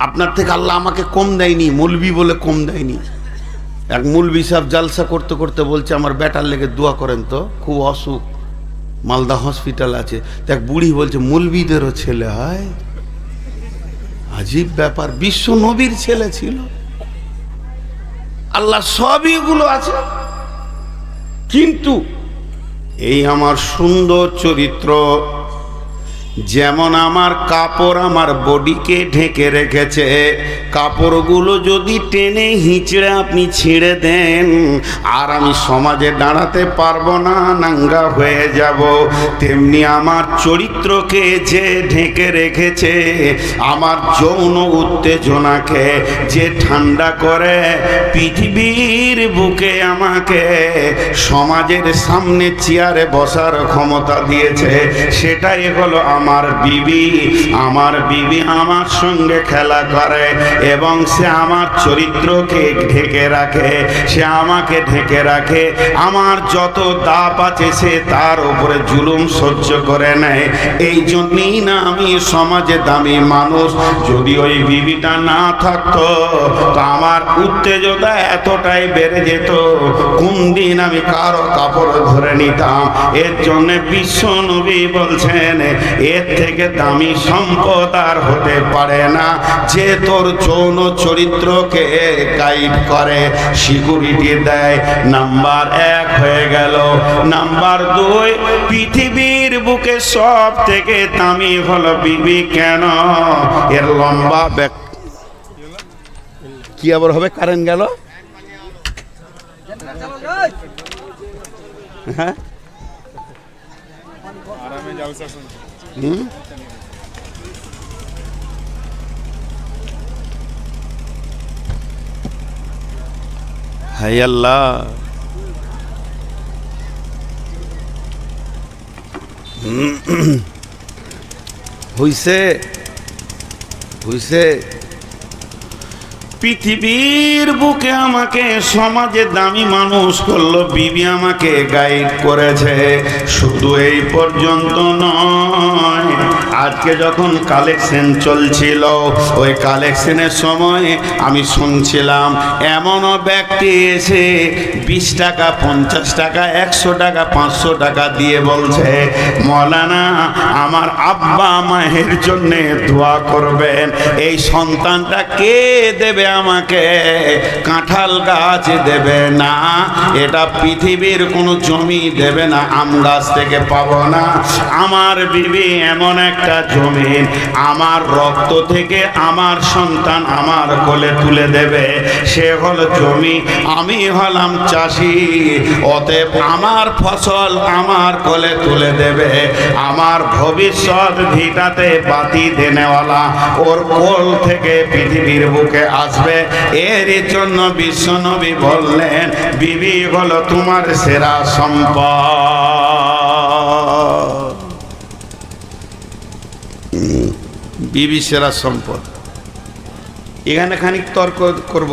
আপনার থেকে আল্লাহ আমাকে কম দেয়নি, মৌলবি বলে কম দেয়নি। এক মৌলবি সাহেব জালসা করতে করতে বলছে, আমার বেটার লেগে দোয়া করেন তো, খুব অসুখ, মালদা হসপিটাল আছে। দেখ বুড়ি বলছে মৌলবিদেরও ছেলে হয়, আজীব ব্যাপার। বিশ্ব নবীর ছেলে ছিল, আল্লাহ সবই এগুলো আছে, কিন্তু এই আমার সুন্দর চরিত্র, যেমন আমার কাপড় আমার বডিকে ঢেকে রেখেছে, কাপড়গুলো যদি টেনে হিঁচড়ে আপনি ছিঁড়ে দেন আর আমি সমাজে দাঁড়াতে পারবো না, নাঙ্গা হয়ে যাব, তেমনি আমার চরিত্রকে যে ঢেকে রেখেছে, আমার যৌন উত্তেজনাকে যে ঠান্ডা করে পৃথিবীর বুকে আমাকে সমাজের সামনে চেয়ারে বসার ক্ষমতা দিয়েছে, সেটাই হলো আমার বিবি। আমার বিবি আমার সঙ্গে খেলা করে এবং সে আমার চরিত্রকে ঢেকে রাখে, সে আমাকে ঢেকে রাখে, আমার যত দাপ আছে সে তার উপরে জুলুম সহ্য করে নেয়। এই জন্যই না আমি সমাজে দামি মানুষ। যদি ওই বিবিটা না থাকতো তো আমার উত্তেজনা এতটাই বেড়ে যেত, কোন দিন আমি কারো কাপড় ধরে নিতাম। এর জন্য বিশ্ব নবী বলছেন, এর থেকে দামি সম্পদ আর হতে পারে না যে তোর যৌন চরিত্রকে গাইড করে, সিকিউরিটি দেয়। নাম্বার 1 হয়ে গেল। নাম্বার 2, পৃথিবীর বুকে সব থেকে দামি হলো বিবি। কেন? এর লম্বা ব্যাক কি আবার হবে? কারেন্ট গেল। হ্যাঁ, হায় আল্লাহ, হইছে হইছে। পৃথিবীর বুকে আমাকে সমাজে দামি মানুষ করলো, বিবি আমাকে গাইড করেছে। শুধু এই পর্যন্ত নয়, আজকে যখন কালেকশন চলছিল, ওই কালেকশনের সময় আমি শুনছিলাম এমনও ব্যক্তি এসে 20 টাকা, 50 টাকা, 100 টাকা, 500 টাকা দিয়ে বলছে, মৌলানা আমার আব্বা মায়ের জন্যে দোয়া করবেন, এই সন্তানটা কে দেবে আমাকে? কাঁঠাল গাছ দেবে না, এটা পৃথিবীর কোনো জমি দেবে না, আম গাছ থেকে পাবো না। আমার বিবি এমন একটা জমিন, আমার রক্ত থেকে আমার সন্তান আমার কোলে তুলে দেবে, সে হলো জমি। আমি হলাম চাষি, অতএব আমার ফসল আমার কোলে তুলে দেবে, আমার ভবিষ্যৎ ভিটাতে বাতি দেনেওয়ালা ওর কোল থেকে পৃথিবীর বুকে আসবে। এর জন্য বিশ্বনবী বললেন, বিবি হলো তোমার সেরা সম্পদ। বিবি সেরা সম্পদ। এখানে খানিক তর্ক করব,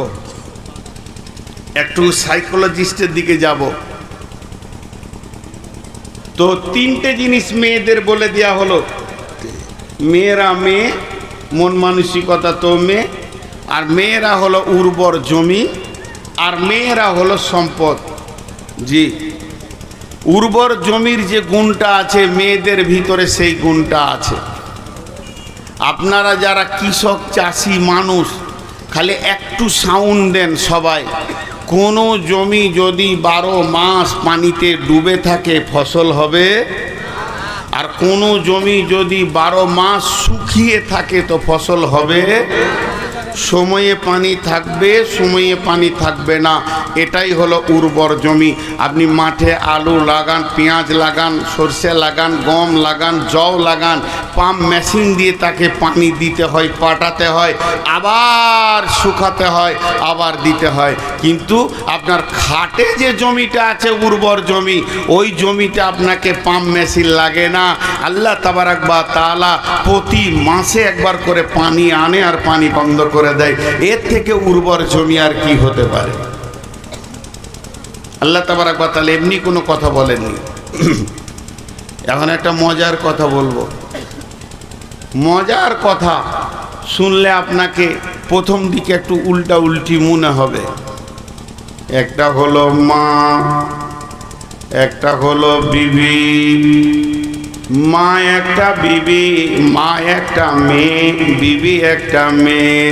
একটু সাইকোলজিস্টের দিকে যাব। তো 3টে জিনিস মেয়েদের বলে দেওয়া হলো। মেয়েরা মেয়ে, মন মানসিকতা তো মেয়ে, আর মেয়েরা হলো উর্বর জমি, আর মেয়েরা হলো সম্পদ। জি, উর্বর জমির যে গুণটা আছে মেয়েদের ভিতরে, সেই গুণটা আছে। আপনারা যারা কৃষক চাষি মানুষ, খালি একটু সাউন্ড দেন সবাই। কোনো জমি যদি 12 মাস পানিতে ডুবে থাকে ফসল হবে, আর কোনো জমি যদি 12 মাস শুকিয়ে থাকে তো ফসল হবে। সময়ে পানি থাকবে, সময়ে পানি থাকবে না, এটাই হলো উর্বর জমি। আপনি মাঠে আলু লাগান, পেঁয়াজ লাগান, সরষে লাগান, গম লাগান, জও লাগান, পাম্প মেশিন দিয়ে তাকে পানি দিতে হয়, পাটাতে হয়, আবার শুকাতে হয়, আবার দিতে হয়। কিন্তু আপনার খাটে যে জমিটা আছে উর্বর জমি, ওই জমিতে আপনাকে পাম্প মেশিন লাগে না। আল্লাহ তাবারাক ওয়া তাআলা প্রতি মাসে একবার করে পানি আনে আর পানি বন্ধ করে দেয়। এর থেকে উর্বর জমি আর কি হতে পারে? আল্লাহ তাবারাক ওয়া তাআলা এমনি কোনো কথা বলেননি। এখন একটা মজার কথা বলবো। মজার কথা শুনলে আপনাকে প্রথম দিকে একটু উল্টা উল্টি মনে হবে। একটা হলো মা, একটা হলো বিবি। মা একটা, বিবি, মা একটা মেয়ে, বিবি একটা মেয়ে।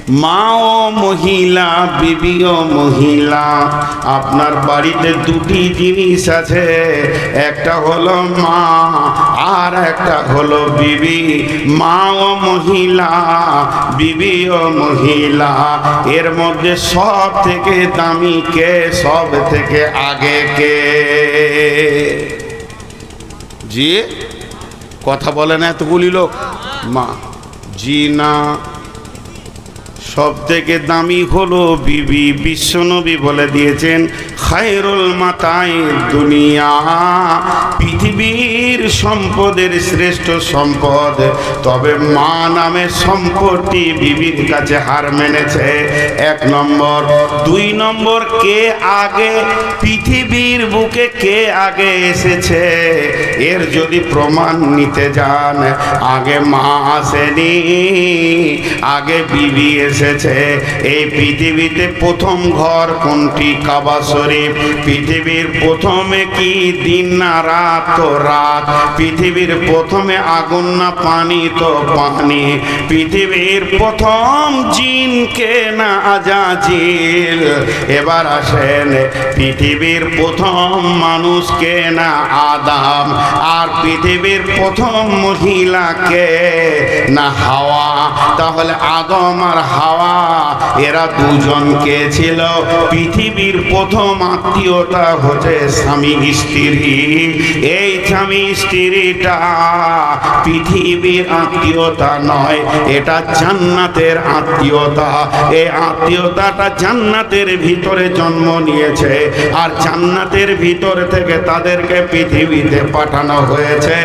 মাও মহিলা, বিবিও মহিলা। আপনার বাড়িতে দুটি জিনিস আছে, একটা হলো মা আর একটা হলো বিবি। মাও মহিলা, বিবিও মহিলা। এর মধ্যে সব থেকে দামি কে, সব থেকে আগে কে? জি, কথা বলে না এতগুলি লোক? মা। জি না, সব থেকে দামি হলো বিবি। বিশ্বনবী বলে দিয়েছেন খায়রুল মাতাই দুনিয়া, পৃথিবীর সম্পদের শ্রেষ্ঠ সম্পদ। তবে মা নামের সম্পদটি বিবির কাছে হার মেনেছে, 1 নম্বর। 2 নম্বর, কে আগে পৃথিবীর বুকে কে আগে এসেছে এর যদি প্রমাণ নিতে যান, আগে মা আসেনি, আগে বিবি এসেছে। এই পৃথিবীতে প্রথম ঘর কোনটি? কাবা শরীফ। পৃথিবীর প্রথমে কি দিন না রাত? তো রাত। পৃথিবীর প্রথমে আগুন না পানি? তো পানি। পৃথিবীর প্রথম জিন কে না? আজাজিল। এবার আসেন, পৃথিবীর প্রথম মানুষ কে না? আদম। আর পৃথিবীর প্রথম মহিলা কে না? হাওয়া। তাহলে আদম আর হাওয়া এরা দুজন কে ছিল? পৃথিবীর প্রথম আত্মীয়তা হচ্ছে স্বামী স্ত্রী। এই স্বামী স্ত্রীটা পৃথিবীর আত্মীয়তা নয়, এটা জান্নাতের আত্মীয়তা। এই আত্মীয়তাটা জান্নাতের ভিতরে জন্ম নিয়েছে, আর জান্নাতের ভিতর থেকে তাদেরকে পৃথিবীতে পাঠানো হয়েছে।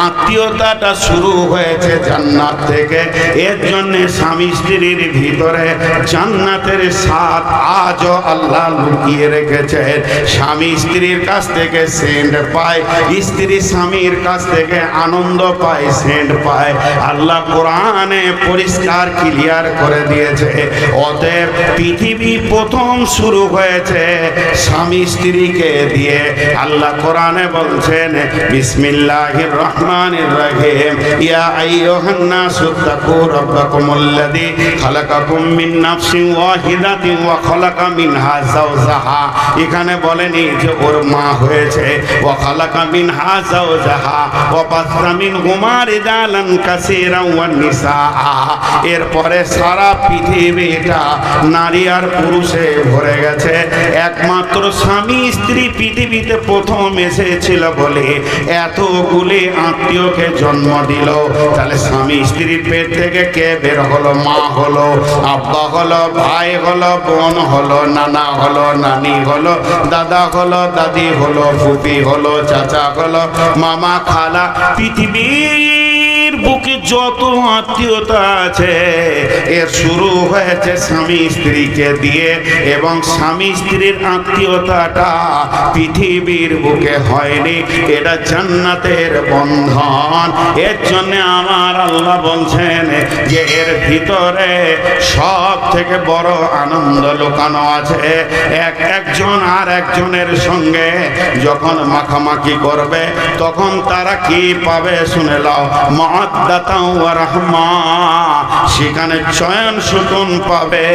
আত্মীয়তাটা শুরু হয়েছে জান্নাত থেকে। এর জন্য স্বামী স্ত্রীর ভিতরে জান্নাতের স্বাদ আজও আল্লাহ লুকিয়ে রেখেছেন। স্বামী স্ত্রীর কাছ থেকে সেন্ট পায়, স্ত্রী স্বামীর কাছ থেকে আনন্দ পায়, সেন্ট পায়। আল্লাহ কোরআনে পরিষ্কার ক্লিয়ার করে দিয়েছে। অতএব পৃথিবী প্রথম শুরু হয়েছে স্বামী স্ত্রীকে দিয়ে। আল্লাহ কোরআনে বলছেন বিসমিল্লাহির রহমানির রহিম, ইয়া আইয়ুহান নাসু তাকু রাব্বাকুমুল্লাযী খালাকাকুম মিন নাফসিন ওয়াহিদাতিন ওয়া খালাকা মিনহা যাওজাহা। এখানে বলেনি যে ওর মা হয়েছে, ওয়া খালাকা মিনহা যাওজাহা ওয়া বাসা মিনহুমা রিজালান কাসীরান ওয়ান নিসা। এরপরে সারা পৃথিবীটা নারী আর পুরুষে ভরে গেছে। একমাত্র স্বামী স্ত্রী পৃথিবীতে প্রথম এসেছিল বলে এতগুলি আত্মীয়কে জন্ম দিল। তাহলে স্বামী স্ত্রীর পেট থেকে কে বের হলো? মা হলো, আব্বা হলো, ভাই হলো, বোন হলো, নানা হলো, নানি হলো, দাদা হলো, দাদি হলো, ফুপি হলো, চাচা হলো, মামা, খালা। পৃথিবীর বুকে যত আত্মীয়তা আছে এর শুরু হয়েছে স্বামী স্ত্রীকে দিয়ে। এবং স্বামী স্ত্রীর আত্মীয়তাটা পৃথিবীর বুকে হয়নি, এটা জান্নাতের বন্ধন। এর জন্য আমার আল্লাহ বলছেন যে এর ভিতরে সব থেকে বড় আনন্দ লুকানো আছে। একজন আর একজনের সঙ্গে যখন মাখামাখি করবে তখন তারা কি পাবে? শুনে নাও, মাওয়াদ্দাতাও ওয়া রাহমা। সেখানে চয়ন সুকুন পাবে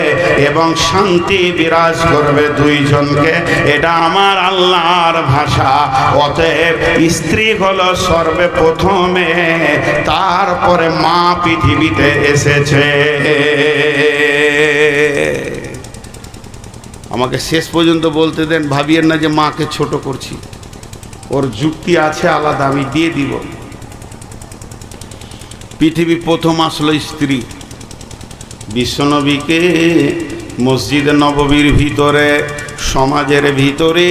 এবং শান্তি বিরাজ করবে দুইজনকে। এটা আমার আল্লাহর ভাষা। অতএব স্ত্রী হলো সর্বপ্রথমে, তারপরে মা পৃথিবীতে এসেছে। আমাকে শেষ পর্যন্ত বলতে দেন, ভাবিয়েন না যে মাকে ছোট করছি। ওর যুক্তি আছে আলাদা, আমি দিয়ে দিব। পৃথিবী প্রথম আসলো স্ত্রী। বিশ্বনবীকে মসজিদে নববীর ভিতরে, সমাজের ভিতরে,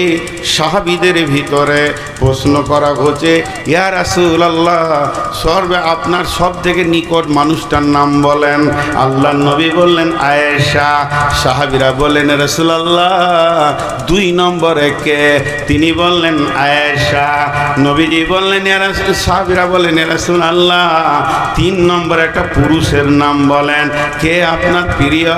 সাহাবীদের ভিতরে প্রশ্ন করা হচ্ছে, ইয়া রাসূলুল্লাহ, আপনার সব থেকে নিকট মানুষটার নাম বলেন। আল্লাহ নবী বললেন আয়েশা। সাহাবীরা বললেন রাসূলুল্লাহ 2 নম্বরে কে? তিনি বললেন আয়েশা। নবীজি বললেন, সাহাবীরা বললেন ইয়া রাসূলুল্লাহ 3 নম্বরে একটা পুরুষের নাম বলেন, কে আপনার প্রিয়?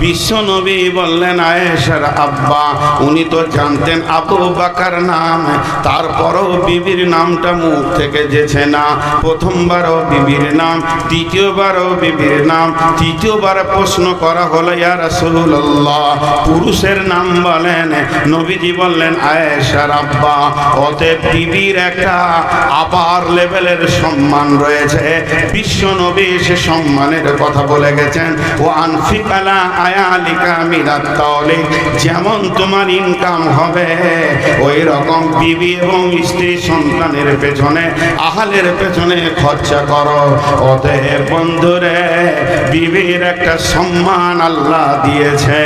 বিশ্বনবী বললেন আয়েশার আব্বা। সাহাবা, উনি তো জানতেন আবু বকর নাম, তারপরও বিবির নামটা মুখ থেকে যেছে না। প্রথমবারও বিবির নাম, দ্বিতীয়বারও বিবির নাম, তৃতীয়বার প্রশ্ন করা হলো ইয়া রাসূলুল্লাহ পুরুষের নাম বলেন। নবীজি বললেন আয়েশার আব্বা। অতএব বিবির একটা আপার লেভেলের সম্মান রয়েছে। বিশ্ব নবী সে সম্মানের কথা বলে গেছেন, ও আনফিক আলা আয়ালিকা মিনাত তাওলিক, যেমন তোমার ইনকাম হবে ওই রকম বিবি এবং স্ত্রী সন্তানের পেছনে, আহালের পেছনে খরচা করো। অতএব বন্ধুরে বিবির একটা সম্মান আল্লাহ দিয়েছেন।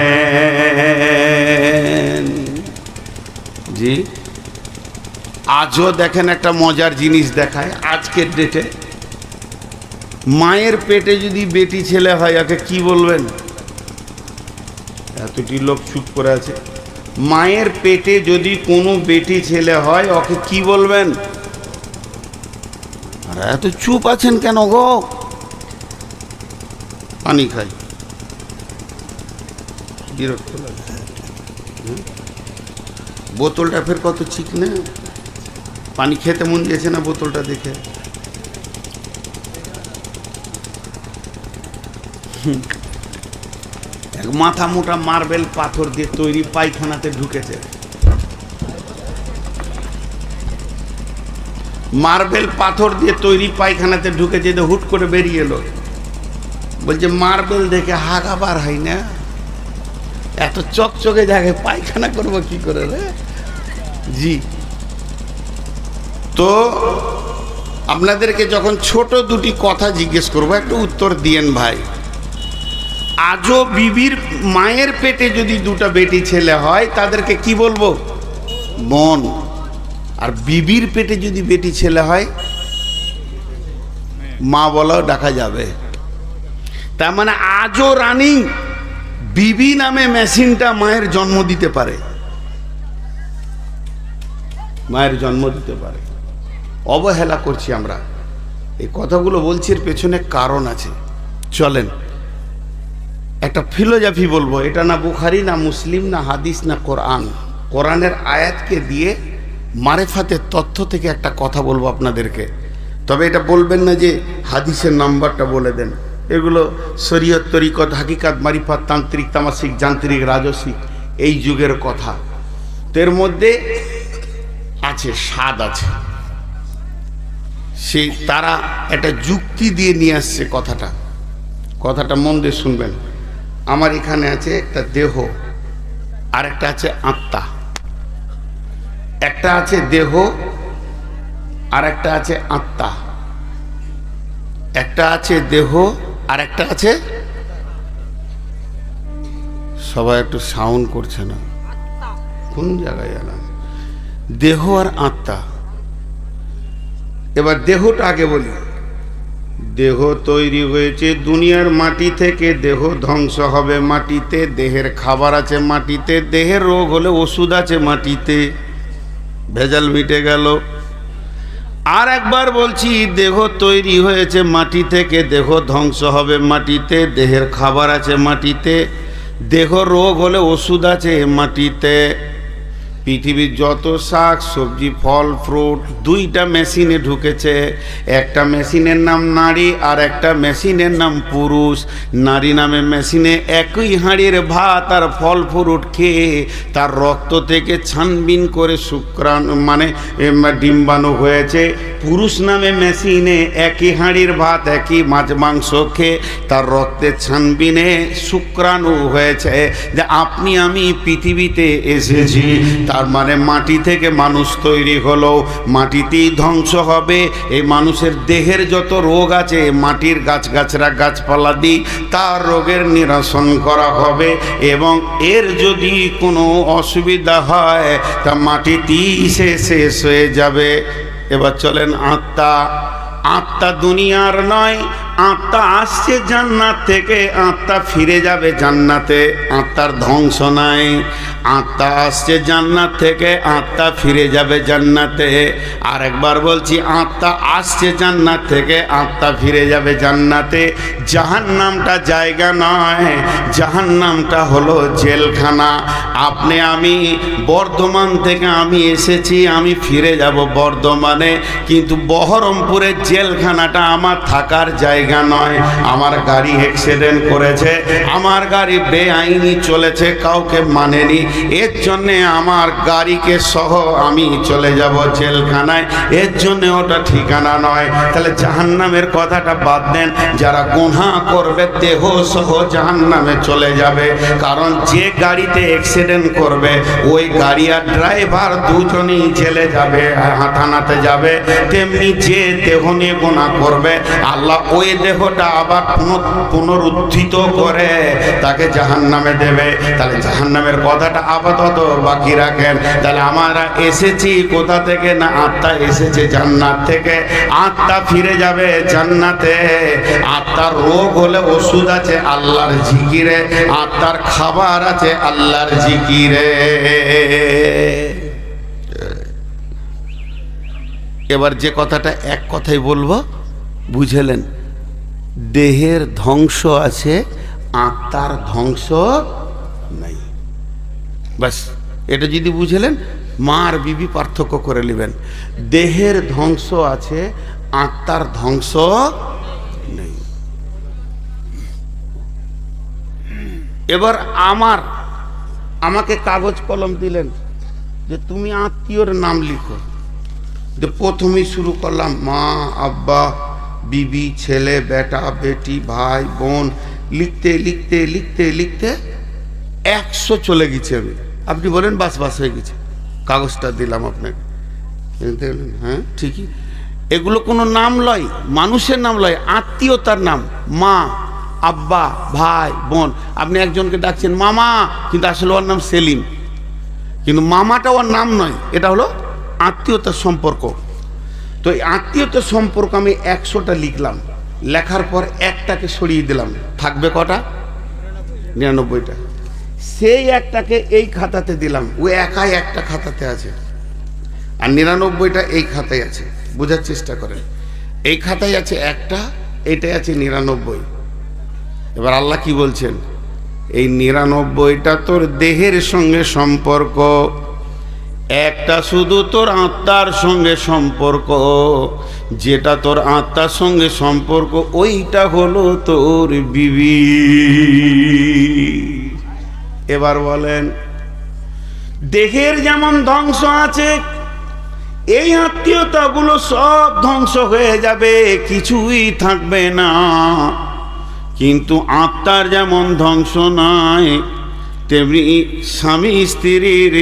জি, আজও দেখেন একটা মজার জিনিস দেখায় আজকের ডেটে। মায়ের পেটে যদি বেটি ছেলে হয় ওকে কি বলবেন? এতটি লোক চুপ করে আছে। মায়ের পেটে যদি কোনো বেটি ছেলে হয় ওকে কি বলবেন? আরে এত চুপ আছেন কেন গো? পানি খাই, বিরক্ত লাগছে। বোতলটা ফের কত চিকনে, পানি খেতে মন দিয়েছে না বোতলটা দেখে। এক মাথা মোটা মার্বেল পাথর দিয়ে তৈরি পায়খানাতে ঢুকেছে। মার্বেল পাথর দিয়ে তৈরি পায়খানাতে ঢুকেছে, হুট করে বেরিয়ে এলো। বলছে মার্বেল দেখে হাগা বার হয় না, এত চকচকে জায়গায় পায়খানা করবো কি করে রে? জি, তো আপনাদেরকে যখন ছোট দুটি কথা জিজ্ঞেস করবো একটু উত্তর দিয়েন ভাই। আজও বিবির মায়ের পেটে যদি দুটা বেটি ছেলে হয় তাদেরকে কি বলবো? বোন। আর বিবির পেটে যদি বেটি ছেলে হয় মা বলাও ডাকা যাবে। তার মানে আজও রানিং বিবি নামে মেশিনটা মায়ের জন্ম দিতে পারে, মায়ের জন্ম দিতে পারে। অবহেলা করছি আমরা। এই কথাগুলো বলছি এর পেছনে কারণ আছে। চলেন একটা ফিলোজফি বলবো। এটা না বুখারী, না মুসলিম, না হাদিস, না কোরআন। কোরআনের আয়াতকে দিয়ে মারেফাতের তথ্য থেকে একটা কথা বলবো আপনাদেরকে। তবে এটা বলবেন না যে হাদিসের নাম্বারটা বলে দেন। এগুলো শরীয়ত, তরিকত, হাকিকাত, মারিফাত, তান্ত্রিক, তামাসিক, যান্ত্রিক, রাজসিক এই যুগের কথা। এর মধ্যে আছে স্বাদ আছে। সেই তারা একটা যুক্তি দিয়ে নিয়ে আসছে কথাটা মন দিয়ে শুনবেন। আমার এখানে আছে একটা দেহ, আর একটা আছে আত্মা। একটা আছে দেহ আর একটা আছে আত্মা। একটা আছে দেহ আর একটা আছে, সবাই একটু সাউন্ড করছে না, কোন জায়গায় এলাম? দেহ আর আত্মা। এবার দেহটা আগে বলি। দেহ তৈরি হয়েছে দুনিয়ার মাটি থেকে, দেহ ধ্বংস হবে মাটিতে। দেহের খাবার আছে মাটিতে, দেহের রোগ হলে ওষুধ আছে মাটিতে, ভেজাল মিটে গেল। আর একবার বলছি, দেহ তৈরি হয়েছে মাটি থেকে, দেহ ধ্বংস হবে মাটিতে, দেহের খাবার আছে মাটিতে, দেহ রোগ হলে ওষুধ আছে মাটিতে। পৃথিবীর যত শাক সবজি, ফল, ফ্রুট দুইটা মেশিনে ঢুকেছে। একটা মেশিনের নাম নারী আর একটা মেশিনের নাম পুরুষ। নারী নামে মেশিনে একই হাঁড়ির ভাত আর ফল ফ্রুট খেয়ে তার রক্ত থেকে ছানবিন করে শুক্রাণু মানে ডিম্বাণু হয়েছে। পুরুষ নামে মেশিনে একই হাঁড়ির ভাত একই মাছ মাংস খেয়ে তার রক্তের ছানবিনে শুক্রাণু হয়েছে। যে আপনি আমি পৃথিবীতে এসেছি, তার মানে মাটি থেকে মানুষ তৈরি হলো, মাটিতেই ধ্বংস হবে। এই মানুষের দেহের যত রোগ আছে মাটির গাছগাছরা গাছপালা দিয়ে তার রোগের নিরসন করা হবে। এবং এর যদি কোনো অসুবিধা হয় তা মাটিতেই শেষ হয়ে যাবে। এবার চলেন আত্মা। আত্মা দুনিয়ার নয়, আত্মা আসছে জান্নাত থেকে, আত্মা ফিরে যাবে জান্নাতে। আত্মার ধ্বংস নাই। আত্মা আসছে জান্নাত থেকে, আত্মা ফিরে যাবে জান্নাতে। আর একবার বলছি, আত্মা আসছে জান্নাত থেকে, আত্মা ফিরে যাবে জান্নাতে। জাহান্নামটা জায়গা নয়, জাহান্নামটা হলো জেলখানা। আপনি আমি বর্ধমান থেকে আমি এসেছি, আমি ফিরে যাব বর্ধমানে, কিন্তু বহরমপুরের জেলখানাটা আমার থাকার জায়গা নয়। আমার গাড়ি অ্যাক্সিডেন্ট করেছে, আমার গাড়ি বেআইনি চলেছে, কাউকে মানেনি, এর জন্যে আমার গাড়িকে সহ আমি চলে যাব জেলখানায়, এর জন্যে ওটা ঠিকানা নয়। তাহলে জাহান্নামের কথাটা বাদ দেন, যারা গুনাহ করবে দেহ সহ জাহান্নামে চলে যাবে। কারণ যে গাড়িতে অ্যাক্সিডেন্ট করবে ওই গাড়ি আর ড্রাইভার দুজনেই জেলে যাবে, থানাতে যাবে। তেমনি যে দেহ নিয়ে গুনাহ করবে আল্লাহ ওই দেহটা আবার পুনরুত্থিত করে তাকে জাহান্নামে দেবে। তাহলে জাহান্নামের কথাটা আপাতত বাকি রাখেন। তাহলে আমরা এসেছি কোথা থেকে? না, আত্মা এসেছে জান্নাত থেকে, আত্মা ফিরে যাবে জান্নাতে। আত্মার রোগ হলে ওষুধ আছে আল্লাহর জিকিরে, আত্মার খাবার আছে আল্লাহর জিকিরে। এবার যে কথাটা এক কথাই বলবো, বুঝলেন? দেহের ধ্বংস আছে, আত্মার ধ্বংস নাই। বাস এটা যদি বুঝলেন, মা আর বিবি পার্থক্য করে নেবেন। দেহের ধ্বংস আছে, আত্মার ধ্বংস নেই। এবার আমাকে কাগজ কলম দিলেন যে তুমি আত্মীয়র নাম লিখো। যে প্রথমেই শুরু করলাম মা, আব্বা, বিবি, ছেলে, বেটা, বেটি, ভাই, বোন, লিখতে লিখতে লিখতে লিখতে 100 চলে গেছে। আপনি বলেন বাস বাস হয়ে গেছে, কাগজটা দিলাম আপনাকে। হ্যাঁ ঠিকই, এগুলো কোনো নাম লয়, মানুষের নাম লয়, আত্মীয়তার নাম। মা, আব্বা, ভাই, বোন। আপনি একজনকে ডাকছেন মামা, কিন্তু আসলে ওর নাম সেলিম, কিন্তু মামাটা ওর নাম নয়, এটা হলো আত্মীয়তার সম্পর্ক। তো এই আত্মীয়তার সম্পর্ক আমি 100টা লিখলাম, লেখার পর একটাকে সরিয়ে দিলাম, থাকবে কটা? 99টা। সেই একটাকে এই খাতাতে দিলাম, ও একাই একটা খাতাতে আছে, আর 99টা এই খাতায় আছে। বোঝার চেষ্টা করেন, এই খাতায় আছে একটা, এটাই আছে 99। এবার আল্লাহ কি বলছেন? এই 99টা তোর দেহের সঙ্গে সম্পর্ক, একটা শুধু তোর আত্মার সঙ্গে সম্পর্ক। যেটা তোর আত্মার সঙ্গে সম্পর্ক ওইটা হলো তোর বিবি। এবার বলেন, দেহের যেমন ধ্বংস আছে, এই আত্মীয়তাগুলো সব ধ্বংস হয়ে যাবে, কিছুই থাকবে না। কিন্তু আত্মার যেমন ধ্বংস নাই, তেমনি স্বামী স্ত্রীর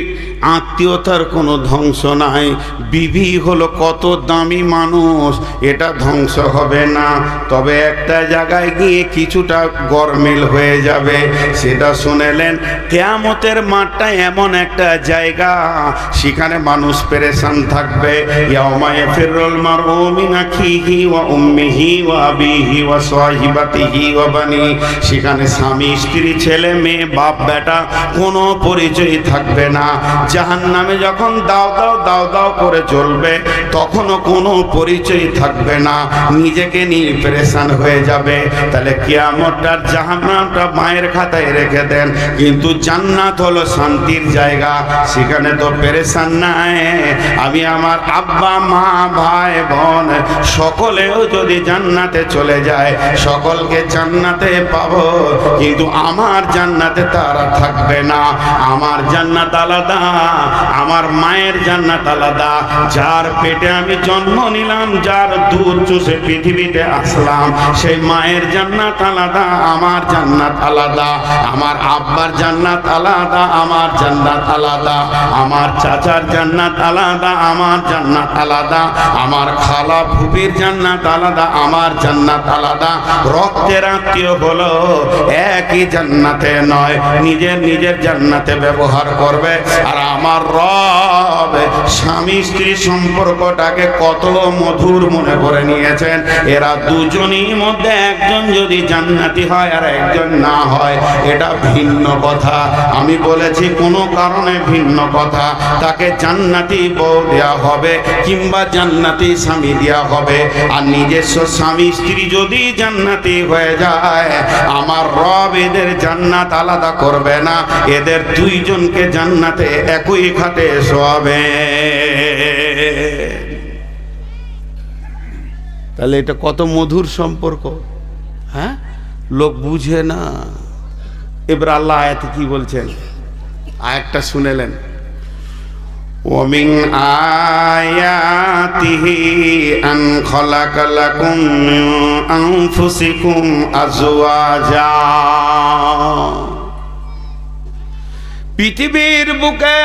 আত্মীয়তার কোনো ধ্বংস নাই। বিবি হলো কত দামি মানুষ, এটা ধ্বংস হবে না, তবে একটা জায়গায় গিয়ে কিছুটা গরমিল হয়ে যাবে। সেটা শুনেলেন, কিয়ামতের মাঠটা এমন একটা জায়গা, সেখানে মানুষ পেরেশান থাকবে। ইয়াউমা ইয়াফিরুল মারউ মিন আখিহি ওয়া উম্মিহি ওয়া আবিহি ওয়া সাহিবাতিহি ওয়া বানি। সেখানে স্বামী স্ত্রী, ছেলে মেয়ে, বাপ বেটা কোনো পরিচয় থাকবে না। জাহান্নামে যখন দাও দাও দাও দাও করে চলবে, তখনও কোনো পরিচয় থাকবে না, নিজেকে নিয়ে পেরেশান হয়ে যাবে। তাহলে কিয়ামতটার জাহান্নামটা মায়ের খাতায় রেখে দেন, কিন্তু জান্নাত হলো শান্তির জায়গা, সেখানে তো পেরেশান নাই। আমি আমার আব্বা, মা, ভাই, বোন সকলেও যদি জান্নাতে চলে যায়, সকলকে জান্নাতে পাবো, কিন্তু আমার জান্নাতে তারা থাকবে না। আমার জান্নাত আলাদা, আমার মায়ের জান্নাত আলাদা। যার পেটে আমি জন্ম নিলাম, যার দুধ চুষে পৃথিবীতে আসলাম, সেই মায়ের জান্নাত আলাদা, আমার জান্নাত আলাদা। আমার আব্বার জান্নাত আলাদা, আমার জান্নাত আলাদা। আমার চাচার জান্নাত আলাদা, আমার জান্নাত আলাদা। আমার খালা ফুপির জান্নাত আলাদা, আমার জান্নাত আলাদা। রক্তের আত্মীয় হলো একই জান্নাতে নয়, নিজের নিজের জান্নাতে ব্যবহার করবে। আর আমার রব স্বামী স্ত্রী সম্পর্কটাকে কত মধুর মনে করে নিয়েছেন। এরা দুজনই মধ্যে একজন যদি জান্নাতি হয় আর একজন না হয়, এটা ভিন্ন কথা। আমি বলেছি কোনো কারণে ভিন্ন কথা, তাকে জান্নাতি বউ দেওয়া হবে কিংবা জান্নাতি স্বামী দেওয়া হবে। আর নিজস্ব স্বামী স্ত্রী যদি জান্নাতি হয়ে যায়, আমার রব এদের জান্নাত আলাদা করবে না, এদের দুইজনকে জান্নাতে একই খাটে শোয়াবে। তাহলে এটা কত মধুর সম্পর্ক, হ্যাঁ? লোক বুঝে না। এবার আল্লাহ আয়াতে কি বলছেন, আয়াতটা শুনেলেন, ওমিন আয়াতিহি আন খালাকা লাকুম মিন আনফুসিকুম আজওয়াজা। পৃথিবীর বুকে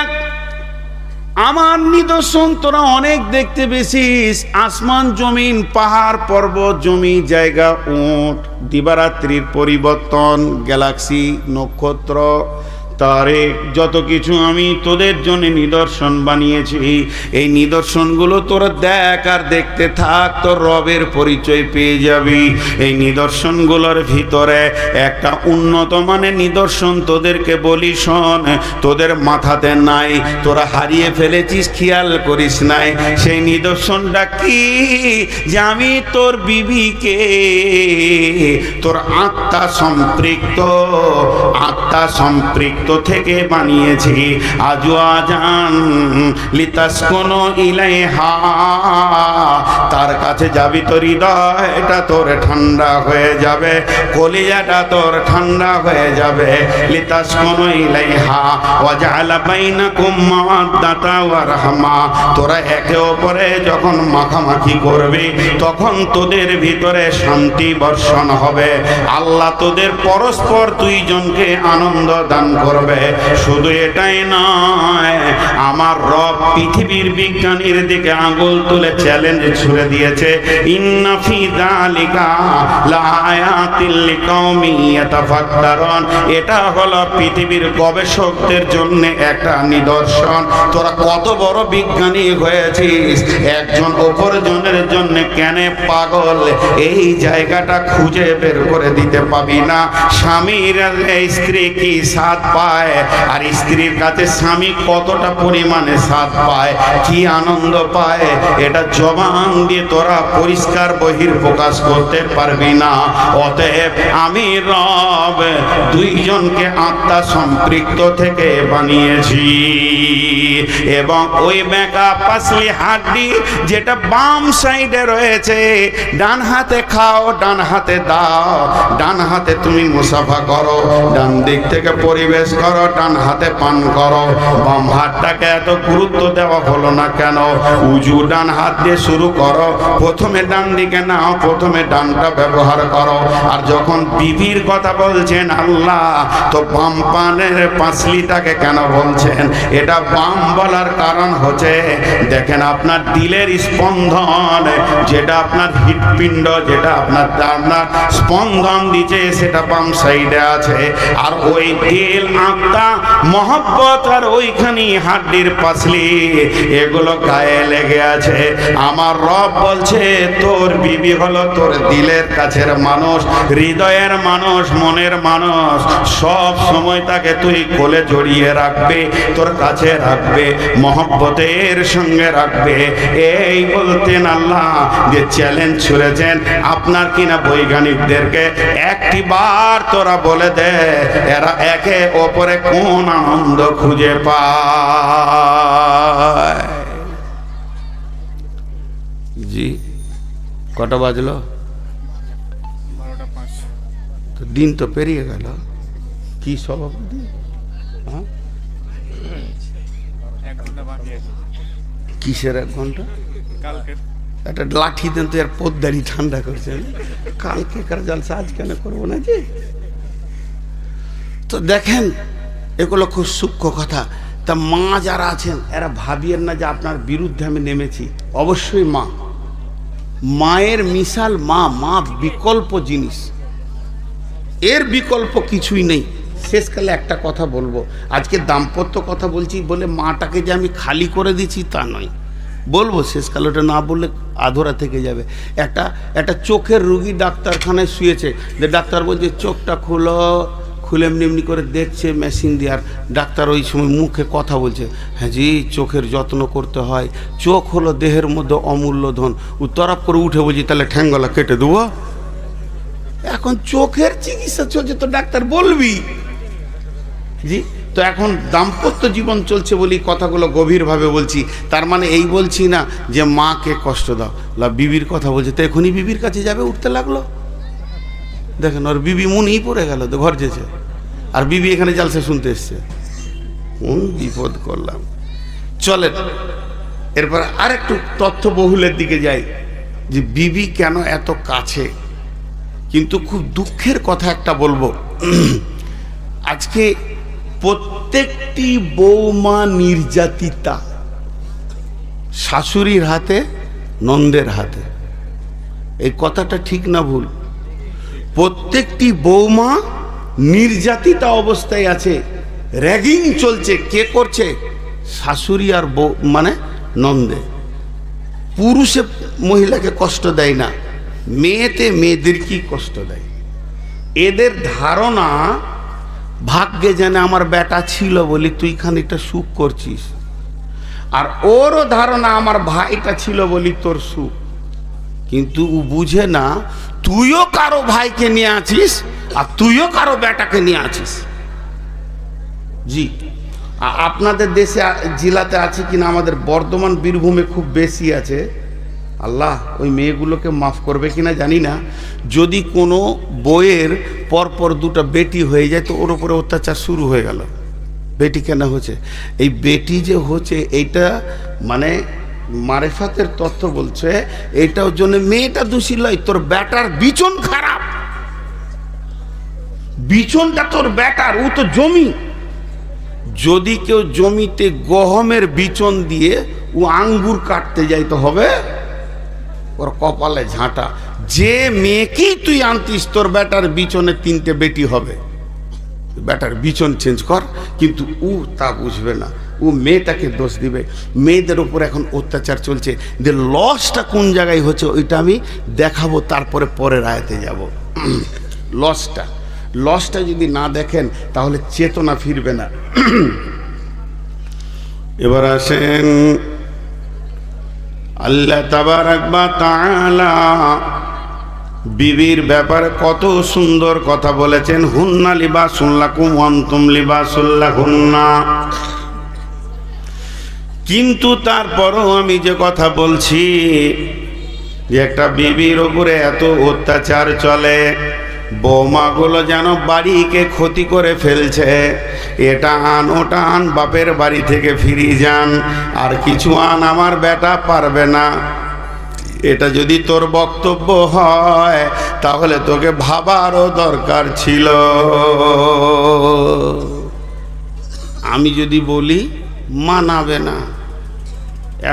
আমার নিদর্শন তোরা অনেক দেখতে পেয়েছিস। আসমান জমিন, পাহাড় পর্বত, জমি জায়গা, উট, দিবারাত্রির পরিবর্তন, গ্যালাক্সি, নক্ষত্র, তারে, যত কিছু আমি তোদের জন্য নিদর্শন বানিয়েছি। এই নিদর্শনগুলো তোরা দেখ আর দেখতে থাক, তোর রবের পরিচয় পেয়ে যাবি। এই নিদর্শনগুলোর ভিতরে একটা উন্নত মানের নিদর্শন তোদেরকে বলি, শোন, তোদের মাথাতে নাই, তোরা হারিয়ে ফেলেছিস, খেয়াল করিস নাই। সেই নিদর্শনটা কি? যে আমি তোর বিবিকে তোর আত্মা সম্পৃক্ত থেকে বানিয়েছি। আজওয়াজান লিতাসকুনু ইলাইহা, তার কাছে যাবি তোর হৃদয়টা তোর ঠান্ডা হয়ে যাবে, কলিজাটা তোর ঠান্ডা হয়ে যাবে। লিতাসকুনু ইলাইহা ওয়া জাআলা বাইনাকুম মাওয়াদ্দাতা ওয়া রাহমা, তোরা একে অপরে যখন মাখামাখি করবি তখন তোদের ভিতরে শান্তি বর্ষণ হবে। আল্লাহ তোদের পরস্পর দুইজনকে আনন্দ দান করবে। শুধু এটাই নয়, আমার রব পৃথিবীর বিজ্ঞানীর দিকে আঙুল তুলে চ্যালেঞ্জ ছুড়ে দিয়েছে, ইন্না ফি যালিকা লাআয়াতিল লিকাওমিন ইয়াতাফাক্কারুন। এটা হলো পৃথিবীর গবেষকদের জন্য একটা নিদর্শন। তোরা কত বড় বিজ্ঞানী হয়েছিস, একজন অপরজনের জন্য কেন পাগল, এই জায়গাটা খুঁজে বের করে দিতে পাবি না। স্বামীর স্ত্রী কি স্বাদ পায়, আর স্ত্রীর কাছে স্বামী কতটা পরিমাণে স্বাদ পায়, কি আনন্দ পায়, এটা জবান দিয়ে তোরা পরিষ্কার বহির্প্রকাশ করতে পারবি না। অতএব আমি রব দুইজনকে আত্মা সম্পৃক্ত থেকে বানিয়েছি। এবং ওই বেঁকা পাসলি হাড্ডি যেটা বাম সাইডে রয়েছে, ডান হাতে খাও, ডান হাতে দাও, ডান হাতে তুমি মুসাফা করো, ডান দিক থেকে পরিবেশ করো, ডান হাতে পান করো। বাম হাতটাকে এত গুরুত্ব দেওয়া হলো না কেন? উজু ডান হাত দিয়ে শুরু করো, প্রথমে ডান দিকে নাও, প্রথমে ডানটা ব্যবহার করো। আর যখন বিবির কথা বলছেন আল্লাহ, তো বাম পানের পাঁচলিটাকে কেন বলছেন? এটা বাম বলার কারণ হচ্ছে, দেখেন আপনার দিলের স্পন্দন, যেটা আপনার হৃৎপিণ্ড, যেটা আপনার স্পন্দন দিচ্ছে, সেটা বাম সাইডে আছে। আর ওই দিল, আত্মা, মহব্বত আর ওইখানে হাড্ডির পাসলি, এগুলো গায়ে লেগে আছে। আমার রব বলছে তোর বিবি হলো তোর দিলের কাছের মানুষ, হৃদয়ের মানুষ, মনের মানুষ। সব সময় তাকে তুই কোলে জড়িয়ে রাখবে, তোর কাছে রাখবে, মহব্বতের সঙ্গে রাখবে। এই বলতেন আল্লাহ যে চ্যালেঞ্জ ছুড়েছেন আপনার কিনা বৈজ্ঞানিকদেরকে, একটি বার তোরা বলে দে এরা একে অপরে কোন আনন্দ খুঁজে পায়। জি, কটা বাজলো? 12:05। তো দিন তো পেরিয়ে গেল। কি সভাপতি? হ্যাঁ, কিসের 1 ঘন্টা? একটা লাঠি দেন তো, এর পোদ্দারি ঠান্ডা করছেন। কালকে কার জলসা আজ কেন করবো না জি? তো দেখেন, এগুলো খুব সূক্ষ্ম কথা। তা মা যারা আছেন এরা ভাবিয়েন না যে আপনার বিরুদ্ধে আমি নেমেছি। অবশ্যই মা, মায়ের মিশাল মা, মা বিকল্প জিনিস, এর বিকল্প কিছুই নেই। শেষকালে একটা কথা বলবো, আজকে দাম্পত্য কথা বলছি বলে মাটাকে যে আমি খালি করে দিচ্ছি তা নয়, বলবো শেষকালে, ওটা না বললে আধরা থেকে যাবে। একটা চোখের রুগী ডাক্তারখানায় শুয়েছে, যে ডাক্তার বলছে চোখটা খুলে এমনি এমনি করে দেখছে মেশিন দিয়ে, আর ডাক্তার ওই সময় মুখে কথা বলছে, হ্যাঁ জি চোখের যত্ন করতে হয়, চোখ হলো দেহের মধ্যে অমূল্য ধন। ও তরফ করে উঠে বলছি তাহলে ঠ্যাঙ্গলা কেটে দেবো। এখন চোখের চিকিৎসা চলছে তো ডাক্তার বলবি জি। তো এখন দাম্পত্য জীবন চলছে বলি কথাগুলো গভীরভাবে বলছি, তার মানে এই বলছি না যে মাকে কষ্ট দাও। বিবির কথা বলছে, তো এখনই বিবির কাছে যাবে, উঠতে লাগলো, দেখেন ওর বিবি মনেই পড়ে গেল, তো ঘর যেছে, আর বিবি এখানে জালসা শুনতে এসছে, কোন বিপদ করলাম। চলেন এরপর আর একটু তথ্য বহুলের দিকে যাই, যে বিবি কেন এত কাছে। কিন্তু খুব দুঃখের কথা একটা বলবো, আজকে প্রত্যেকটি বৌমা নির্যাতিতা, শাশুড়ির হাতে নন্দের হাতে। এই কথাটা ঠিক না ভুল? প্রত্যেকটি বৌমা নির্যাতিতা অবস্থায় আছে, র্যাগিং চলছে। কে করছে? শাশুড়ি আর বউ, মানে নন্দে। পুরুষে মহিলাকে কষ্ট দেয় না, মেয়েতে মেয়েদেরকেই কষ্ট দেয়। এদের ধারণা ভাগ্যে জানে আমার বেটা ছিল বলি তুই খানিকটা সুখ করছিস, আর ওরও ধারণা আমার ভাইটা ছিল বলি তোর সুখ। কিন্তু ও বুঝে না তুইও কারো ভাইকে নিয়ে আছিস আর তুইও কারো বেটাকে নিয়ে আছিস। জি, আপনাদের দেশে জেলাতে আছে কিনা, আমাদের বর্ধমান বীরভূমে খুব বেশি আছে। আল্লাহ ওই মেয়েগুলোকে মাফ করবে কিনা জানি না। যদি কোনো বইয়ের পরপর দুটো বেটি হয়ে যায় তো ওর উপরে অত্যাচার শুরু হয়ে গেল। বেটি কেন হচ্ছে? এই বেটি যে হচ্ছে এইটা মানে মারেফাতের তথ্য বলছে, এইটার জন্য মেয়েটা দোষী নয়, তোর বেটার বিচন খারাপ। বিচনটা তোর বেটার, ও তো জমি। যদি কেউ জমিতে গহমের বিচন দিয়ে ও আঙ্গুর কাটতে যাইতে হবে, ওর কপালে ঝাঁটা। যে মেয়েকেই তুই আনতিস তোর বেটার বিচনে 3টে বেটি হবে, বেটার বিচন চেঞ্জ কর। কিন্তু ও তা বুঝবে না, ও মেয়েটাকে দোষ দিবে। মেয়েদের উপর এখন অত্যাচার চলছে, যে লসটা কোন জায়গায় হচ্ছে ওইটা আমি দেখাবো, তারপরে পরের আয়াতে যাব। লসটা যদি না দেখেন তাহলে চেতনা ফিরবে না। এবার আসেন আল্লাহ তাবারাক ওয়া তাআলা বিবির ব্যাপারে কত সুন্দর কথা বলেছেন। হুন্না লিবাসুন লাকুম ওয়া আনতুম লিবাসুল লাহুন্না। কিন্তু তারপরও আমি যে কথা বলছি, যে একটা বিবির উপরে এত অত্যাচার চলে, বৌমাগুলো যেন বাড়িকে ক্ষতি করে ফেলছে। এটা আন ওটা আন, বাপের বাড়ি থেকে ফিরিয়ে যান, আর কিছু আন, আমার বেটা পারবে না। এটা যদি তোর বক্তব্য হয় তাহলে তোকে ভাবারও দরকার ছিল। আমি যদি বলি মানাবে না,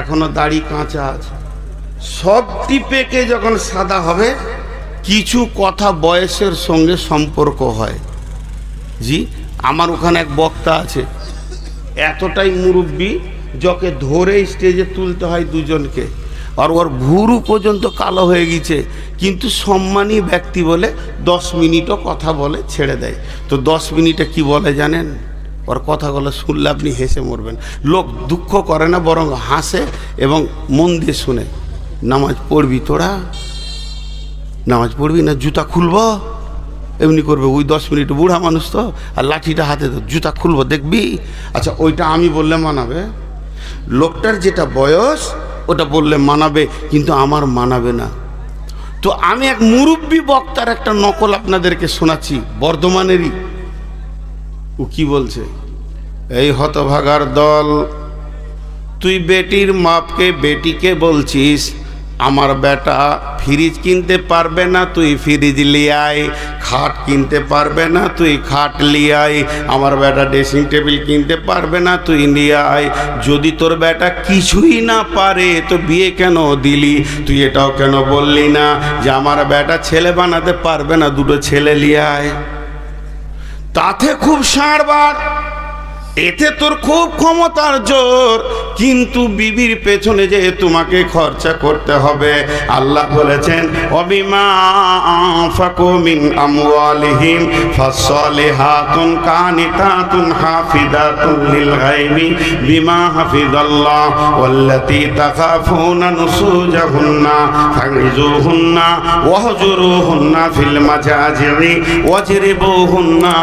এখনো দাড়ি কাঁচা আছে। সব টিপেকে যখন সাদা হবে, কিছু কথা বয়সের সঙ্গে সম্পর্ক হয়। জি, আমার ওখানে এক বক্তা আছে, এতটাই মুরব্বী, যাকে ধরে স্টেজে তুলতে হয় দুজনকে, আর ওর ভুরু পর্যন্ত কালো হয়ে গেছে, কিন্তু সম্মানী ব্যক্তি বলে 10 মিনিটও কথা বলে ছেড়ে দেয়। তো 10 মিনিটে কি বলে জানেন? ওর কথাগুলো শুনলে আপনি হেসে মরবেন। লোক দুঃখ করে না, বরং হাসে এবং মন দিয়ে শুনে। নামাজ পড়বি তোরা? নামাজ পড়বি না? জুতা খুলবো? এমনি করবে ওই 10 মিনিট। বুড়া মানুষ তো, আর লাঠিটা হাতে তো, জুতা খুলবো দেখবি। আচ্ছা, ওইটা আমি বললে মানাবে? লোকটার যেটা বয়স ওটা বললে মানাবে, কিন্তু আমার মানাবে না। তো আমি এক মুরব্বী বক্তার একটা নকল আপনাদেরকে শোনাচ্ছি, বর্ধমানেরই। ও কি বলছে? এই হতভাগার দল, তুই বেটির মাপকে বেটিকে বলছিস আমার বেটা ফ্রিজ কিনতে পারবে না, তুই ফ্রিজ লিয়াই। খাট কিনতে পারবে না, তুই খাট লিয়াই। আমার বেটা ড্রেসিং টেবিল কিনতে পারবে না, তুই লিয়াই। যদি তোর বেটা কিছুই না পারে তো বিয়ে কেন দিলি? তুই এটাও কেন বললি না যে আমার বেটা ছেলে বানাতে পারবে না, 2টো ছেলে লিয়াই? তাতে খুব সাড়বার, এতে তোর খুব ক্ষমতার জোর, কিন্তু বিবির পেছনে যে তোমাকে খরচা করতে হবে। আল্লাহ বলেছেন অবিমা আনফাকু মিন আমওয়ালিহিম ফাসসালিহাতুন কানিতাতুন হাফিদাতুন লিল গায়বি বিমা হাফিজাল্লাহ ওয়াল্লাতী তাখাফুনা নুসুজাহুন্না ফাগজুহুন্না ওয়াহজুরুহুন্না ফিল মাজাজি'i ওয়াজরিবুহুন্না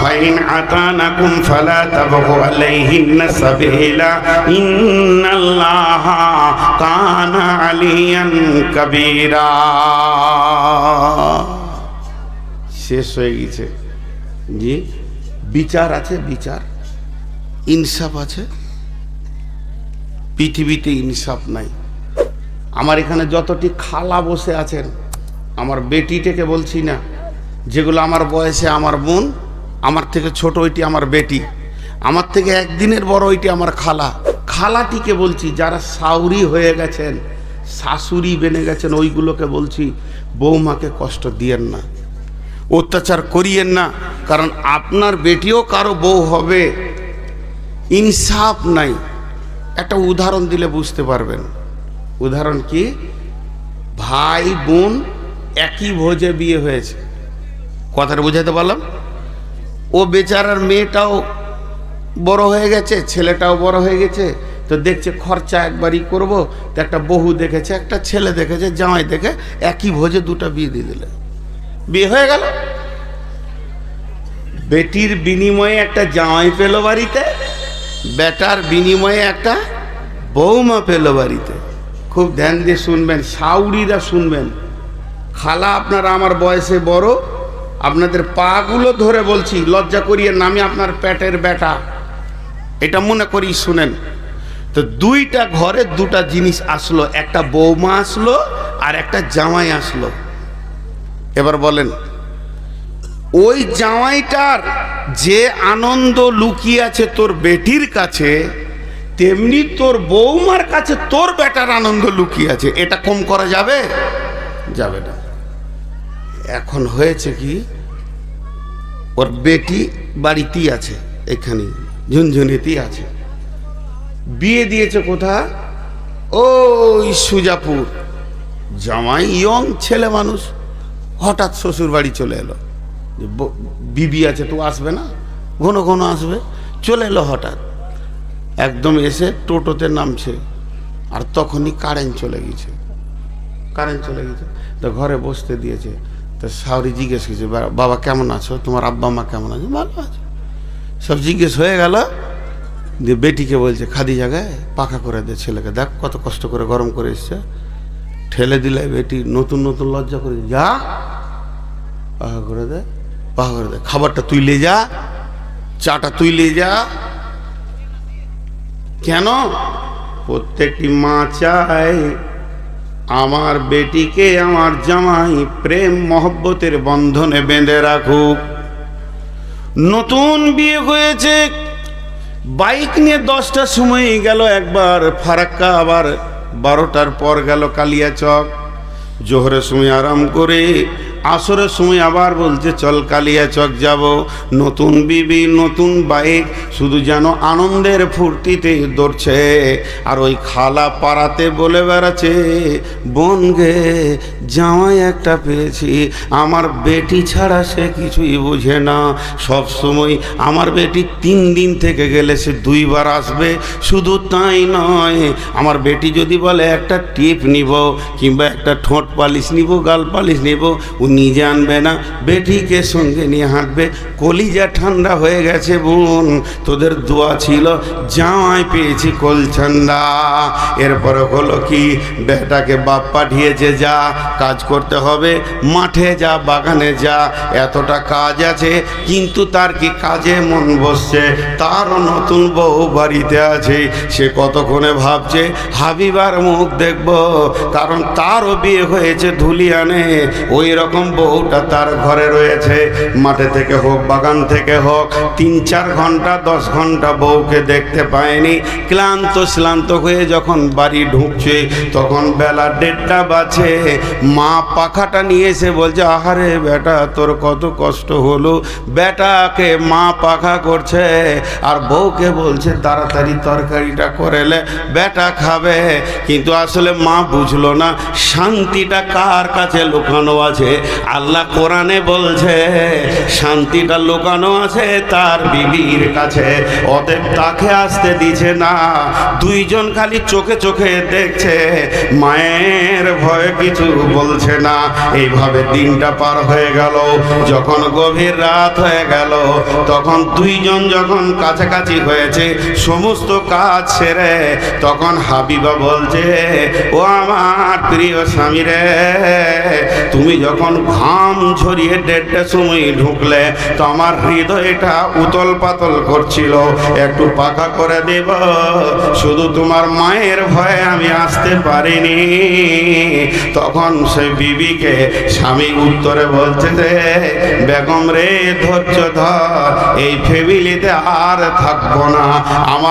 ফাইন আতানাকুম ফালা তাবগু আলাইহিন্না সাবিলা ইন্নাল্লাহা কানা আলিয়ান কাবীরা। শেষ হয়ে গেছে জি। বিচার আছে, বিচার, ইনসাফ আছে। পৃথিবীতে ইনসাফ নাই। আমার এখানে যতটি খালা বসে আছেন, আমার বেটিটাকে বলছি না, যেগুলো আমার বয়সে আমার বোন, আমার থেকে ছোট ওইটি আমার বেটি, আমার থেকে একদিনের বড় ওইটি আমার খালা। খালাটিকে বলছি, যারা সাউরি হয়ে গেছেন, শাশুড়ি বেনে গেছেন, ওইগুলোকে বলছি বৌমাকে কষ্ট দিয়েন না, অত্যাচার করিয়েন না, কারণ আপনার বেটিও কারো বউ হবে। ইনসাফ নাই। একটা উদাহরণ দিলে বুঝতে পারবেন। উদাহরণ কি? ভাই বোন একই ভোজে বিয়ে হয়েছে, কথাটা বুঝাতে পারলাম? ও বেচারার মেয়েটাও বড় হয়ে গেছে, ছেলেটাও বড় হয়ে গেছে, তো দেখছে খরচা একবারই করব, তো একটা বহু দেখেছে, একটা ছেলে দেখেছে, জামাই দেখে একই ভোজে দুটো বিয়ে দিয়ে দিলে, বিয়ে হয়ে গেল। বেটির বিনিময়ে একটা জামাই পেল বাড়িতে, বেটার বিনিময়ে একটা বৌমা পেল বাড়িতে। খুব ধ্যান দিয়ে শুনবেন, সাউরিরা শুনবেন। খালা আপনারা আমার বয়সে বড়, আপনাদের পাগুলো ধরে বলছি, লজ্জা করিয়ে নামে আপনার পেটের বেটা, এটা মনে করি শুনেন। তো দুইটা ঘরে দুটা জিনিস আসলো, একটা বৌমা আসলো আর একটা জামাই আসলো। এবার বলেন, ওই জামাইটার যে আনন্দ লুকিয়ে আছে তোর বেটির কাছে, তেমনি তোর বৌমার কাছে তোর বেটার আনন্দ লুকিয়ে আছে। এটা কম করা যাবে? যাবে না। এখন হয়েছে কি, ওর বেটি বাড়িতেই আছে, এখানে ঝুনঝুনিতেই আছে, বিয়ে দিয়েছে কোথা? ওই সুজাপুর। জামাই ইয়ং ছেলে মানুষ, হঠাৎ শ্বশুর বাড়ি চলে এলো। বিবি আছে তো আসবে না, ঘন ঘন আসবে, চলে এলো হঠাৎ। একদম এসে টোটোতে নামছে, আর তখনই কারেন্ট চলে গেছে। কারেন্ট চলে গেছে তো ঘরে বসতে দিয়েছে। তো শাওরি জিজ্ঞেস করছে, বাবা কেমন আছো, তোমার আব্বা মা কেমন আছে? ভালো আছে, সব জিজ্ঞেস হয়ে গেল। দিয়ে বেটিকে বলছে, খাদি জায়গায় পাখা করে দে ছেলেকে, দেখ কত কষ্ট করে গরম করে এসছে। ঠেলে দিলে বেটি নতুন নতুন লজ্জা করে, যা পাখা করে দে, পাখা করে দে, খাবারটা তুই লে যা, চাটা তুই লে যা। কেন? প্রত্যেকটি মা চায় আমার বেটিকে আমার জামাই প্রেম মহব্বতের বন্ধনে বেঁধে রাখুক। নতুন বিয়ে হয়েছে, বাইক নিয়ে 10টার সময় গেল একবার ফারাক্কা, আবার 12টার পর গেল কালিয়াচক। জোহরের সময় আরাম করে আসরের সময় আবার বলছে চল কালিয়াচক যাব। নতুন বিবি, নতুন বাইক, শুধু যেন আনন্দের ফুর্তিতে দৌড়ছে। আর ওই খালা পাড়াতে বলে বেড়াচ্ছে, বোন গে জামাই একটা পেয়েছি, আমার বেটি ছাড়া সে কিছুই বোঝে না। সব সময় আমার বেটি 3 দিন থেকে গেলে সে 2 বার আসবে। শুধু তাই নয়, আমার বেটি যদি বলে একটা টিপ নিব, কিংবা একটা ঠোঁট পালিশ নিব, গাল পালিশ নিব, ও নিজে আনবে না, বেটিকে সঙ্গে নিয়ে হাঁটবে। কলিজা ঠান্ডা হয়ে গেছে বোন, তোদের দোয়া ছিল, জামাই পেয়েছি কল ঠান্ডা। এরপরে হলো কি, বেটাকে বাপ পাঠিয়েছে, যা কাজ করতে হবে, মাঠে যা, বাগানে যা, এতটা কাজ আছে। কিন্তু তার কি কাজে মন বসছে? তারও নতুন বউ বাড়িতে আছে, সে কতক্ষণে ভাবছে হাবিবার মুখ দেখব, কারণ তারও বিয়ে হয়েছে ধুলিয়ানে। ওই রকম এরকম বউটা তার ঘরে রয়েছে, মাঠে থেকে হোক বাগান থেকে হোক 3-4 ঘন্টা 10 ঘন্টা বউকে দেখতে পায়নি। ক্লান্ত হয়ে যখন বাড়ি ঢুকছে তখন বেলা 1:30 বাজে। মা পাখাটা নিয়ে এসে বলছে, আহারে বেটা তোর কত কষ্ট হলো। বেটাকে মা পাখা করছে আর বউকে বলছে তাড়াতাড়ি তরকারিটা করেলে বেটা খাবে। কিন্তু আসলে মা বুঝলো না শান্তিটা কার কাছে লুকানো আছে। আল্লাহ কোরআনে বলছে শান্তিটা লুকানো আছে তার বিবির কাছে, অতএব তাকে আসতে দিছে না। দুইজন খালি চোখে চোখে দেখছে, মায়ের ভয়ে কিছু বলছে না। এইভাবে দিনটা পার হয়ে গেল। যখন গভীর রাত হয়ে গেল তখন দুইজন যখন কাছাকাছি হয়েছে সমস্ত কাজ সেরে, তখন হাবিবা বলছে, ও আমার প্রিয় স্বামী রে, তুমি যখন ঘাম ঝরিয়ে 1:30টার সময় ঢুকলে তো আমার হৃদয়টা উতল পাতল করছিল, একটু পাখা করে দেব। শুধু তোমার মায়ের ভয়ে আমি আসতে পারিনি। তখন সে বিবিকে স্বামী উত্তরে বলছে যে, বেগম রে ধৈর্য ধর, এই ফ্যামিলিতে আর থাকবো না। আমার